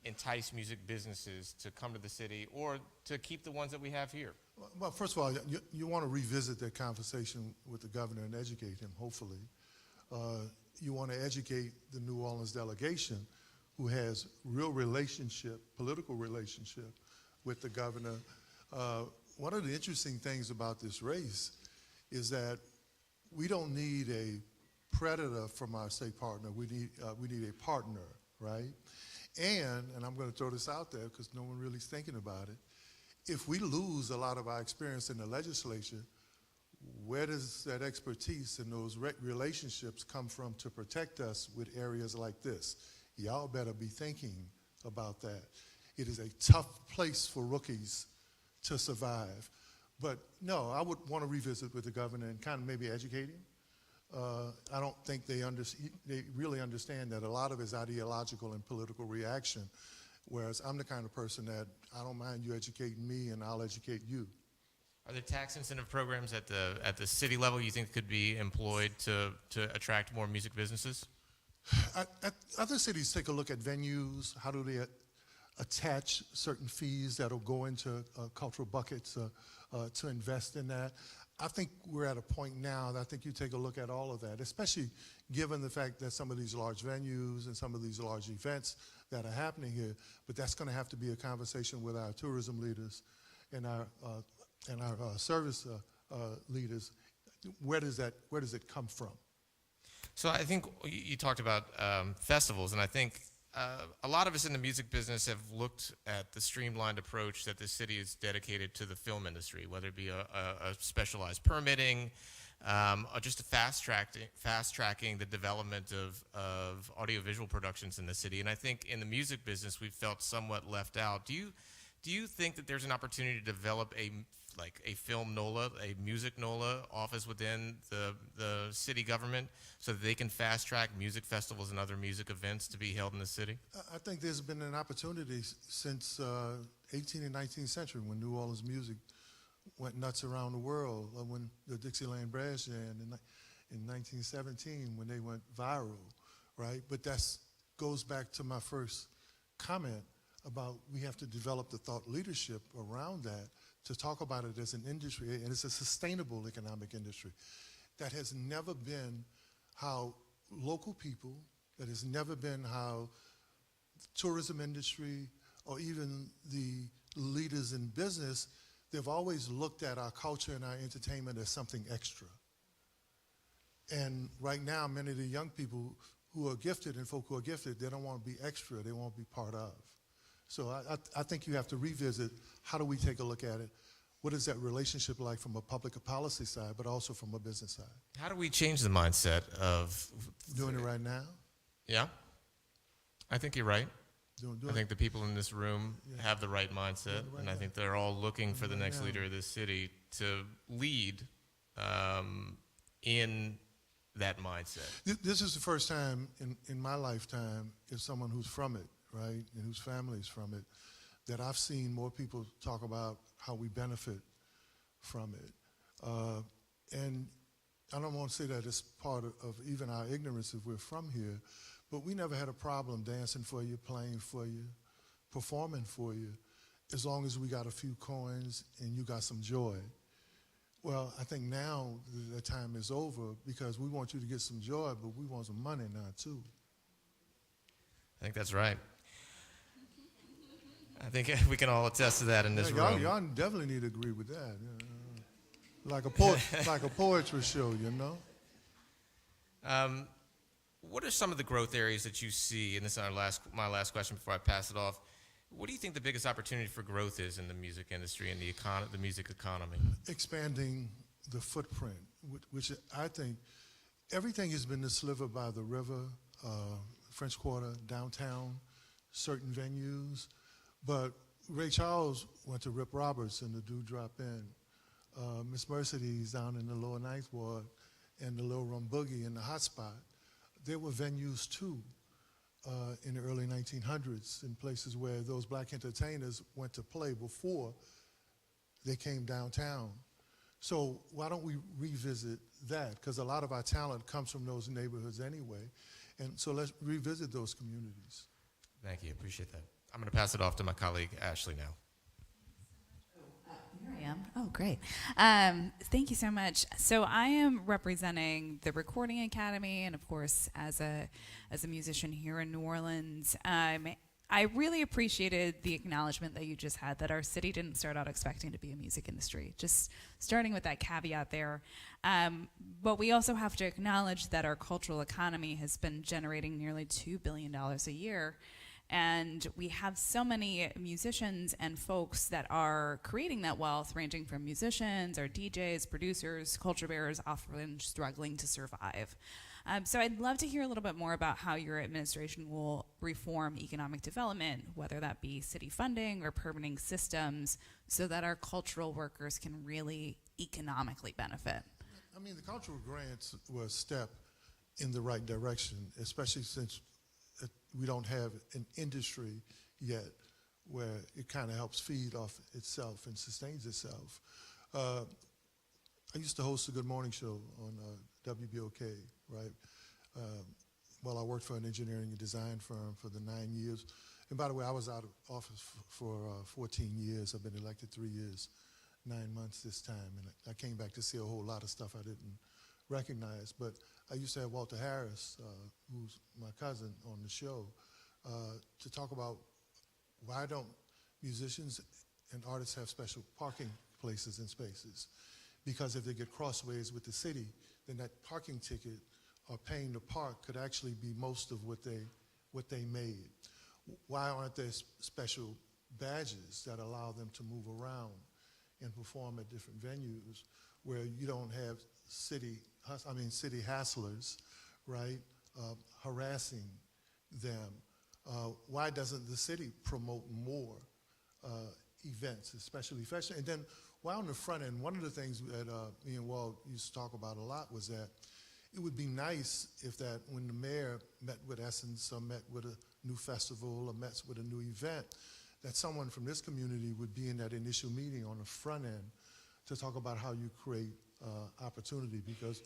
entice music businesses to come to the city, or to keep the ones that we have here? Well, first of all, you want to revisit that conversation with the governor and educate him, hopefully. You want to educate the New Orleans delegation, who has real political relationship with the governor. One of the interesting things about this race is that we don't need a predator from our state partner. We need a partner, right? And I'm going to throw this out there because no one really is thinking about it. If we lose a lot of our experience in the legislature, where does that expertise and those relationships come from to protect us with areas like this? Y'all better be thinking about that. It is a tough place for rookies to survive. But no, I would want to revisit with the governor and kind of maybe educate him. I don't think they really understand that a lot of it is ideological and political reaction, whereas I'm the kind of person that I don't mind you educating me and I'll educate you. Are there tax incentive programs at the city level you think could be employed to attract more music businesses? Other cities take a look at venues. How do they attach certain fees that'll go into cultural buckets to invest in that. I think we're at a point now that I think you take a look at all of that, especially given the fact that some of these large venues and some of these large events that are happening here, but that's going to have to be a conversation with our tourism leaders and our service leaders. Where does it come from? So I think you talked about festivals, and I think a lot of us in the music business have looked at the streamlined approach that the city is dedicated to the film industry, whether it be a specialized permitting, or just a fast-tracking the development of audiovisual productions in the city. And I think in the music business, we've felt somewhat left out. Do you think that there's an opportunity to develop a film NOLA, a music NOLA office within the city government so that they can fast track music festivals and other music events to be held in the city? I think there's been an opportunity since 18th and 19th century when New Orleans music went nuts around the world, when the Dixieland Brass Band in 1917 when they went viral, right? But that goes back to my first comment about we have to develop the thought leadership around that to talk about it as an industry, and it's a sustainable economic industry. That has never been how local people, that has never been how the tourism industry or even the leaders in business, they've always looked at our culture and our entertainment as something extra. And right now, many of the young people who are gifted and folk who are gifted, they don't want to be extra, they want to be part of. So I think you have to revisit, how do we take a look at it? What is that relationship like from a public policy side, but also from a business side? How do we change the mindset of... Doing it right now? Yeah, I think you're right. I think it. the people in this room have the right mindset, right and I now. think they're all looking for the Right next now. leader of this city to lead in that mindset. This is the first time in my lifetime, as someone who's from it, right, and whose family is from it, that I've seen more people talk about how we benefit from it. And I don't want to say that it's part of even our ignorance if we're from here, but we never had a problem dancing for you, playing for you, performing for you, as long as we got a few coins and you got some joy. Well, I think now the time is over because we want you to get some joy, but we want some money now too. I think that's right. I think we can all attest to that in this room. Y'all definitely need to agree with that. Like a poet, like a poetry show, you know. What are some of the growth areas that you see? And this is my last question before I pass it off. What do you think the biggest opportunity for growth is in the music industry and the music economy? Expanding the footprint, which I think everything has been delivered by the river, French Quarter, downtown, certain venues. But Ray Charles went to Rip Roberts and the Dewdrop Inn. Miss Mercedes down in the Lower Ninth Ward and the Little Rum Boogie and the Hot Spot. There were venues too in the early 1900s in places where those black entertainers went to play before they came downtown. So why don't we revisit that? Because a lot of our talent comes from those neighborhoods anyway. And so let's revisit those communities. Thank you. Appreciate that. I'm going to pass it off to my colleague, Ashley, now. Here I am. Oh, great. Thank you so much. So I am representing the Recording Academy, and of course, as a musician here in New Orleans, I really appreciated the acknowledgement that you just had that our city didn't start out expecting to be a music industry. Just starting with that caveat there. But we also have to acknowledge that our cultural economy has been generating nearly $2 billion a year. And we have so many musicians and folks that are creating that wealth, ranging from musicians or DJs, producers, culture bearers, often struggling to survive. So I'd love to hear a little bit more about how your administration will reform economic development, whether that be city funding or permitting systems, so that our cultural workers can really economically benefit. I mean, the cultural grants were a step in the right direction, especially since we don't have an industry yet where it kind of helps feed off itself and sustains itself. I used to host a Good Morning show on WBOK, right? Well, I worked for an engineering and design firm for the 9 years, And by the way, I was out of office for 14 years. I've been elected 3 years, 9 months this time, and I came back to see a whole lot of stuff I didn't recognize. But I used to have Walter Harris, who's my cousin, on the show to talk about why don't musicians and artists have special parking places and spaces? Because if they get crossways with the city, then that parking ticket or paying to park could actually be most of what they made. Why aren't there special badges that allow them to move around and perform at different venues where you don't have city hasslers, right, harassing them? Why doesn't the city promote more events, especially fashion? And then while on the front end, one of the things that me and Walt used to talk about a lot was that it would be nice if that when the mayor met with Essence or met with a new festival or met with a new event, that someone from this community would be in that initial meeting on the front end to talk about how you create opportunity, because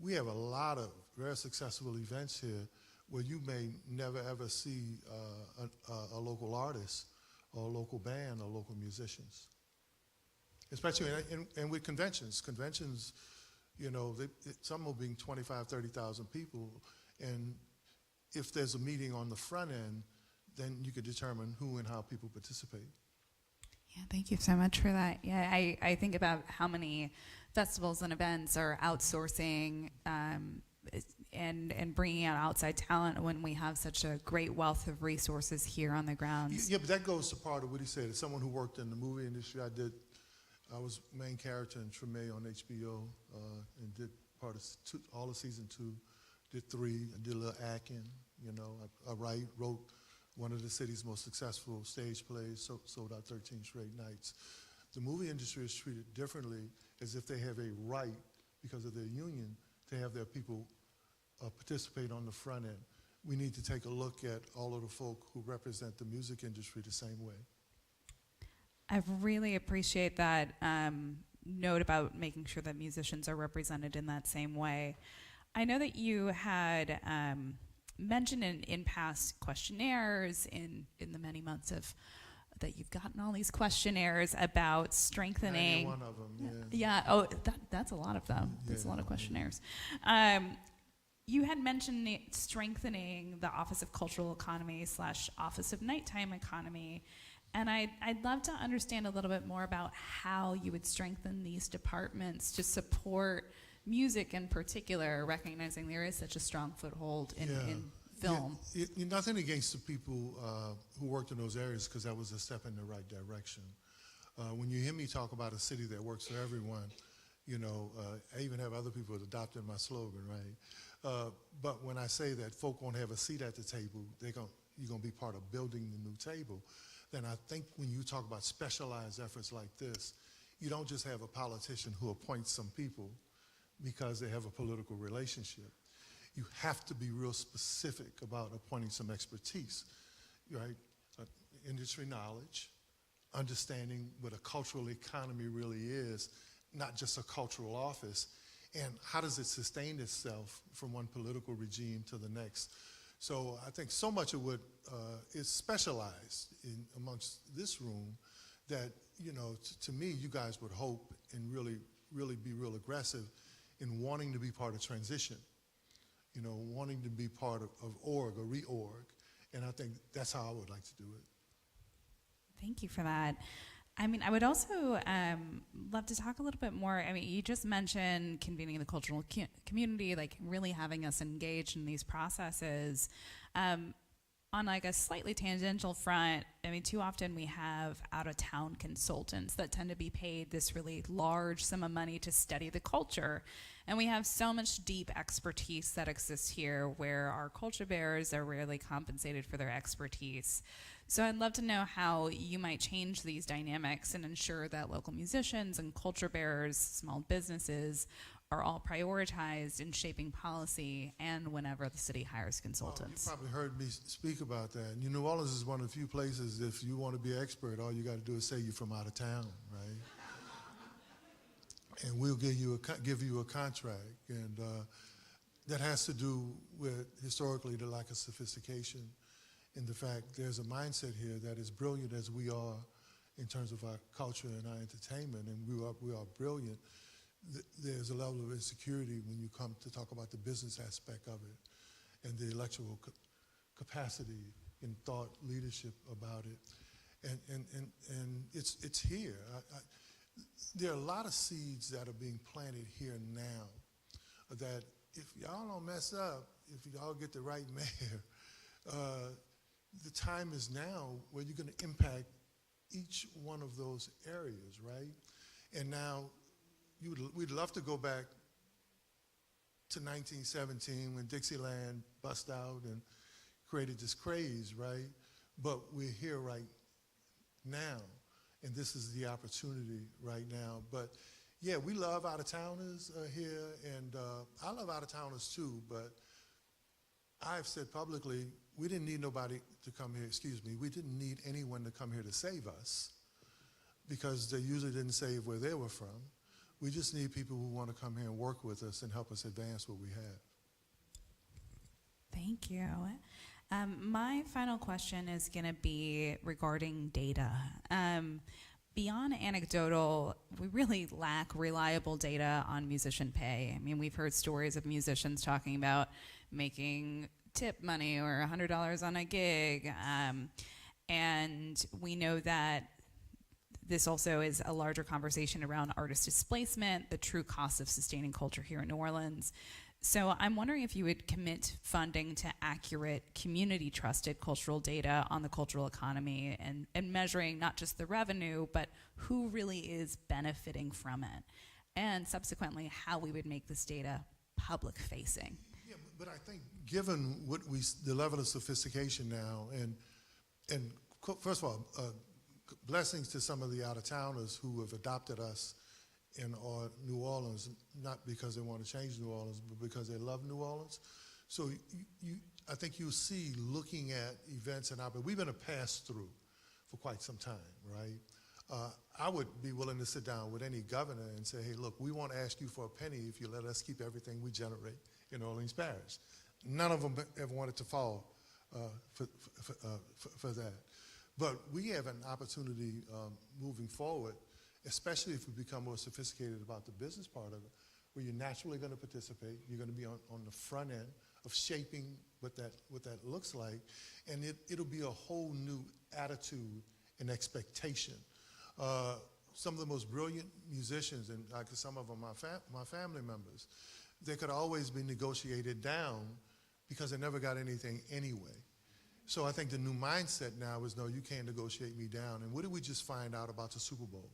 we have a lot of very successful events here where you may never ever see a local artist or a local band or local musicians. Especially and with conventions. Conventions, you know, some will bring 25, 30,000 people, and if there's a meeting on the front end, then you could determine who and how people participate. Yeah, thank you so much for that. Yeah, I think about how many festivals and events are outsourcing and bringing out outside talent when we have such a great wealth of resources here on the grounds. Yeah, but that goes to part of what he said. As someone who worked in the movie industry, I was main character in Treme on HBO and did part of all of season 2, did 3, I did a little acting, you know. I wrote one of the city's most successful stage plays, sold out 13 straight nights. The movie industry is treated differently, as if they have a right, because of their union, to have their people participate on the front end. We need to take a look at all of the folk who represent the music industry the same way. I really appreciate that note about making sure that musicians are represented in that same way. I know that you had mentioned in past questionnaires, in the many months that you've gotten all these questionnaires about strengthening. 91 of them, yeah. Oh, that's a lot of them. That's a lot of questionnaires. You had mentioned strengthening the Office of Cultural Economy / Office of Nighttime Economy. And I'd love to understand a little bit more about how you would strengthen these departments to support music in particular, recognizing there is such a strong foothold in film. Yeah, nothing against the people who worked in those areas, because that was a step in the right direction. When you hear me talk about a city that works for everyone, you know, I even have other people adopting my slogan, right? But when I say that folk won't have a seat at the table, you're going to be part of building the new table, then I think when you talk about specialized efforts like this, you don't just have a politician who appoints some people because they have a political relationship. You have to be real specific about appointing some expertise, right? Industry knowledge, understanding what a cultural economy really is, not just a cultural office, and how does it sustain itself from one political regime to the next. So I think so much of what is specialized amongst this room that, you know, to me, you guys would hope and really be real aggressive in wanting to be part of transition, you know, wanting to be part of org or reorg. And I think that's how I would like to do it. Thank you for that. I mean, I would also love to talk a little bit more. I mean, you just mentioned convening the cultural community, like really having us engaged in these processes. On like a slightly tangential front, I mean, too often we have out-of-town consultants that tend to be paid this really large sum of money to study the culture. And we have so much deep expertise that exists here where our culture bearers are rarely compensated for their expertise. So I'd love to know how you might change these dynamics and ensure that local musicians and culture bearers, small businesses, are all prioritized in shaping policy and whenever the city hires consultants. You probably heard me speak about that. You know, New Orleans is one of the few places, if you want to be an expert, all you got to do is say you're from out of town, right? And we'll give you a contract. And that has to do with, historically, the lack of sophistication in the fact there's a mindset here that is brilliant as we are in terms of our culture and our entertainment, and we are brilliant. There's a level of insecurity when you come to talk about the business aspect of it and the intellectual capacity and thought leadership about it. And it's here. There are a lot of seeds that are being planted here now that if y'all don't mess up, if y'all get the right mayor, the time is now where you're going to impact each one of those areas, right? And now we'd love to go back to 1917 when Dixieland bust out and created this craze, right? But we're here right now, and this is the opportunity right now. But yeah, we love out-of-towners here, and I love out-of-towners too, but I've said publicly, we didn't need nobody to come here, we didn't need anyone to come here to save us, because they usually didn't save where they were from. We just need people who want to come here and work with us and help us advance what we have. Thank you. My final question is going to be regarding data. Beyond anecdotal, we really lack reliable data on musician pay. I mean, we've heard stories of musicians talking about making tip money or $100 on a gig. And we know that this also is a larger conversation around artist displacement, the true cost of sustaining culture here in New Orleans. So I'm wondering if you would commit funding to accurate, community-trusted cultural data on the cultural economy and measuring not just the revenue, but who really is benefiting from it, and subsequently how we would make this data public-facing. Yeah, but I think given the level of sophistication now, and first of all, blessings to some of the out-of-towners who have adopted us in New Orleans, not because they want to change New Orleans, but because they love New Orleans. So I think you'll see, looking at events and we've been a pass-through for quite some time, right? I would be willing to sit down with any governor and say, hey, look, we won't ask you for a penny if you let us keep everything we generate in Orleans Parish. None of them ever wanted to fall for that. But we have an opportunity moving forward, especially if we become more sophisticated about the business part of it, where you're naturally going to participate. You're going to be on the front end of shaping what that looks like, and it'll be a whole new attitude and expectation. Some of the most brilliant musicians, and like some of them, my family members, they could always be negotiated down because they never got anything anyway. So I think the new mindset now is, no, you can't negotiate me down. And what did we just find out about the Super Bowl?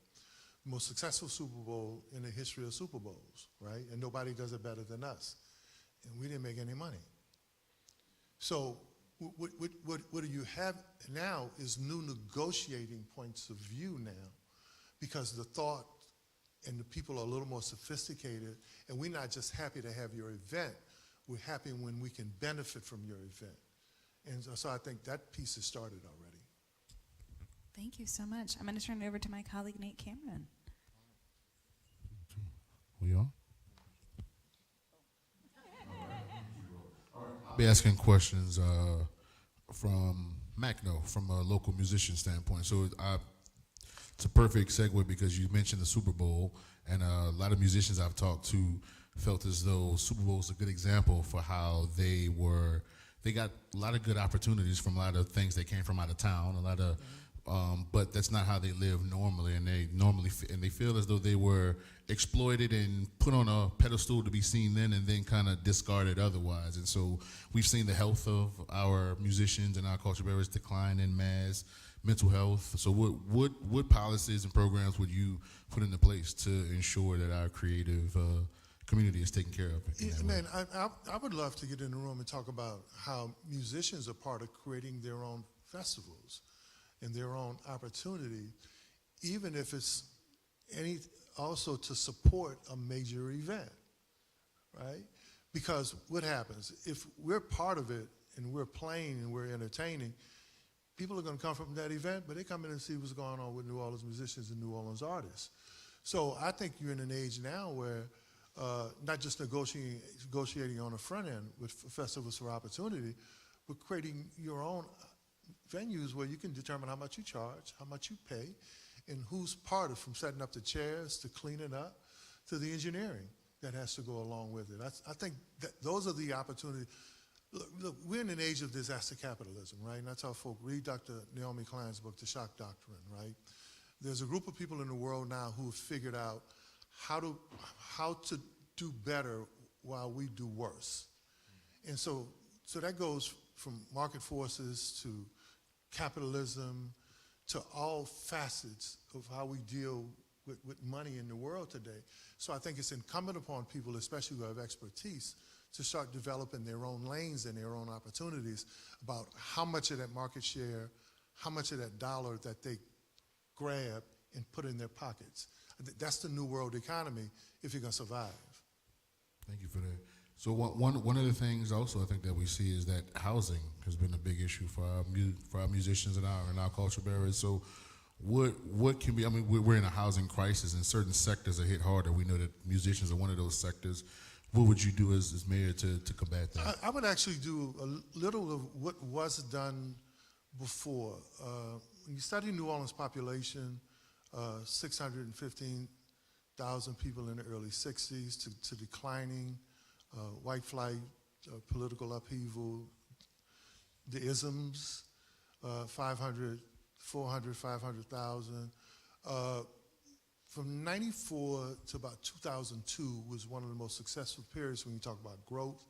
The most successful Super Bowl in the history of Super Bowls, right? And nobody does it better than us. And we didn't make any money. So what do you have now is new negotiating points of view now, because the thought and the people are a little more sophisticated, and we're not just happy to have your event, we're happy when we can benefit from your event. And so I think that piece has started already. Thank you so much. I'm going to turn it over to my colleague, Nate Cameron. We on? I'll be asking questions from Macno, from a local musician standpoint. So it's a perfect segue because you mentioned the Super Bowl, and a lot of musicians I've talked to felt as though Super Bowl is a good example for how they got a lot of good opportunities from a lot of things that came from out of town, but that's not how they live normally, and they feel as though they were exploited and put on a pedestal to be seen then and then kind of discarded otherwise. And so we've seen the health of our musicians and our culture bearers decline in mass mental health. So what policies and programs would you put into place to ensure that our creative community is taken care of? Yeah, man, I would love to get in the room and talk about how musicians are part of creating their own festivals and their own opportunity, even if it's also to support a major event, right? Because what happens, if we're part of it and we're playing and we're entertaining, people are going to come from that event, but they come in and see what's going on with New Orleans musicians and New Orleans artists. So I think you're in an age now where not just negotiating on the front end with festivals for opportunity, but creating your own venues where you can determine how much you charge, how much you pay, and who's part of, from setting up the chairs to cleaning up to the engineering that has to go along with it. I think that those are the opportunities. Look, we're in an age of disaster capitalism, right? And I tell folk, read Dr. Naomi Klein's book, The Shock Doctrine, right? There's a group of people in the world now who have figured out how to do better while we do worse. And so that goes from market forces to capitalism to all facets of how we deal with money in the world today. So I think it's incumbent upon people, especially who have expertise, to start developing their own lanes and their own opportunities about how much of that market share, how much of that dollar that they grab and put in their pockets. That's the new world economy if you're going to survive. Thank you for that. So one of the things also I think that we see is that housing has been a big issue for our musicians and our culture bearers. So what can be, I mean, we're in a housing crisis and certain sectors are hit harder. We know that musicians are one of those sectors. What would you do as mayor to combat that? I would actually do a little of what was done before. When you study New Orleans population, 615,000 people in the early 60s to declining, white flight, political upheaval, the isms, 400, 500,000. From 94 to about 2002 was one of the most successful periods when you talk about growth,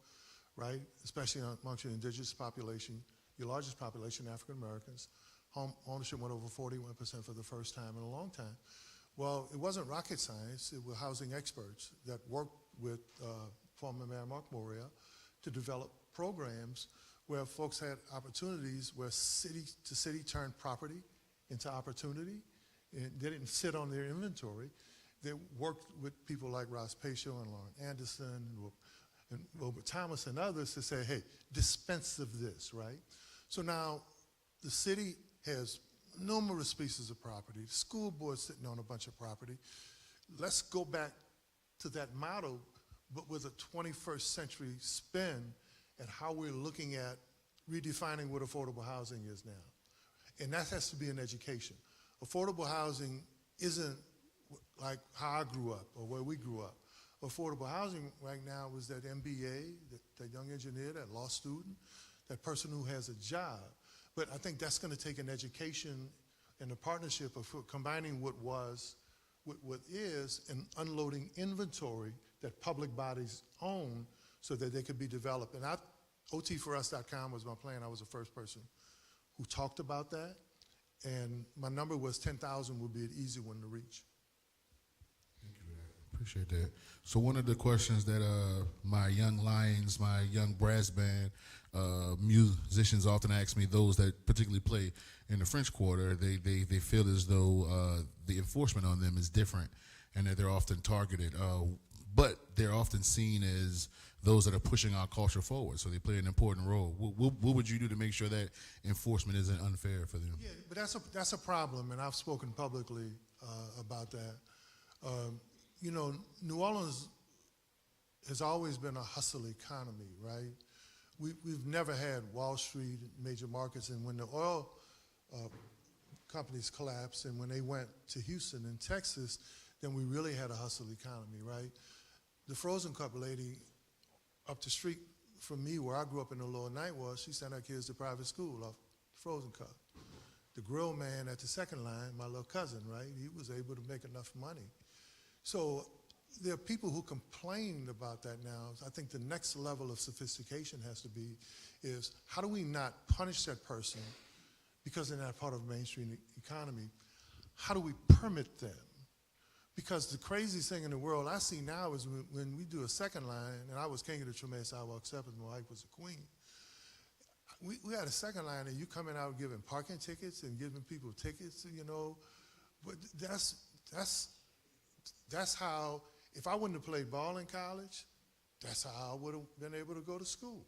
right? Especially amongst your indigenous population, your largest population, African Americans. Home ownership went over 41% for the first time in a long time. Well, it wasn't rocket science. It were housing experts that worked with former Mayor Mark Moria to develop programs where folks had opportunities where city to city turned property into opportunity. And they didn't sit on their inventory. They worked with people like Ross Pacio and Lauren Anderson and Robert Thomas and others to say, hey, dispense of this, right? So now the city has numerous pieces of property. The school board's sitting on a bunch of property. Let's go back to that model, but with a 21st century spin at how we're looking at redefining what affordable housing is now. And that has to be in education. Affordable housing isn't like how I grew up or where we grew up. Affordable housing right now is that MBA, that young engineer, that law student, that person who has a job. But I think that's going to take an education and a partnership of combining what was with what is and unloading inventory that public bodies own so that they could be developed. And OTforus.com was my plan. I was the first person who talked about that. And my number was 10,000 would be an easy one to reach. Thank you for that. Appreciate that. So one of the questions that my young Lions, my young brass band musicians often ask me, those that particularly play in the French Quarter, they feel as though the enforcement on them is different and that they're often targeted. But they're often seen as those that are pushing our culture forward, so they play an important role. What would you do to make sure that enforcement isn't unfair for them? Yeah, but that's a problem, and I've spoken publicly about that. You know, New Orleans has always been a hustle economy, right? We've never had Wall Street, major markets, and when the oil companies collapsed and when they went to Houston and Texas, then we really had a hustle economy, right? The Frozen Cup lady up the street from me, where I grew up in the Lower Ninth Ward, she sent her kids to private school off the Frozen Cup. The grill man at the second line, my little cousin, right, he was able to make enough money. So there are people who complain about that now. I think the next level of sophistication has to be is how do we not punish that person because they're not part of the mainstream economy? How do we permit them? Because the craziest thing in the world I see now is when we do a second line, and I was king of the Treme Sidewalk Steppers, my wife was a queen. We had a second line, and you coming out giving parking tickets and giving people tickets, you know. But that's how, if I wouldn't have played ball in college, that's how I would have been able to go to school.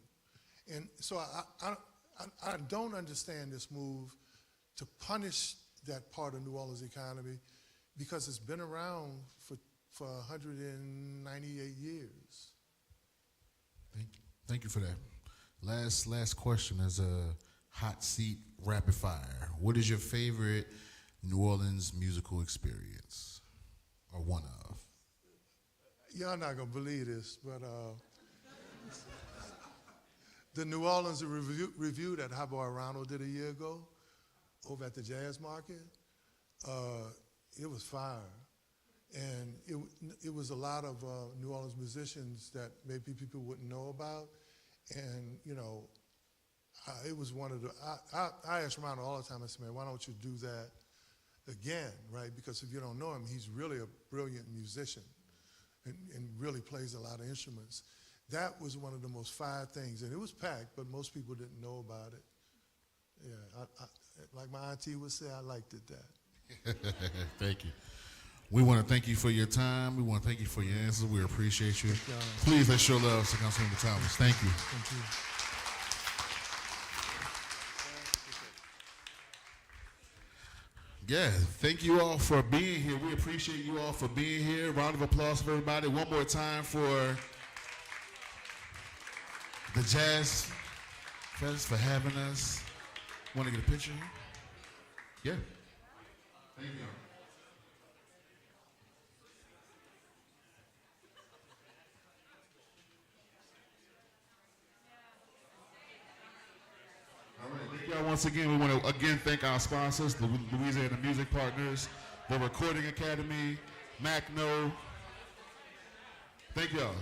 And so I don't understand this move to punish that part of New Orleans economy because it's been around for 198 years. Thank you for that. Last question is hot seat rapid fire. What is your favorite New Orleans musical experience, or one of? Y'all not gonna believe this, but the New Orleans review that Hot Boy Ronald did a year ago over at the Jazz Market, it was fire. And it was a lot of New Orleans musicians that maybe people wouldn't know about. And, you know, it was one of the, I ask Ronald all the time, I say, man, why don't you do that again, right? Because if you don't know him, he's really a brilliant musician and really plays a lot of instruments. That was one of the most fire things. And it was packed, but most people didn't know about it. Yeah, like my auntie would say, I liked it that. Thank you. We want to thank you for your time. We want to thank you for your answers. We appreciate you. Please let's show love to Councilmember Thomas. Thank you. Thank you. Yeah, thank you all for being here. We appreciate you all for being here. Round of applause for everybody. One more time for the Jazz Fest for having us. Want to get a picture here? Yeah. Thank you. All right, thank y'all once again. We want to again thank our sponsors, the Louisiana Music Partners, the Recording Academy, Macno. Thank y'all.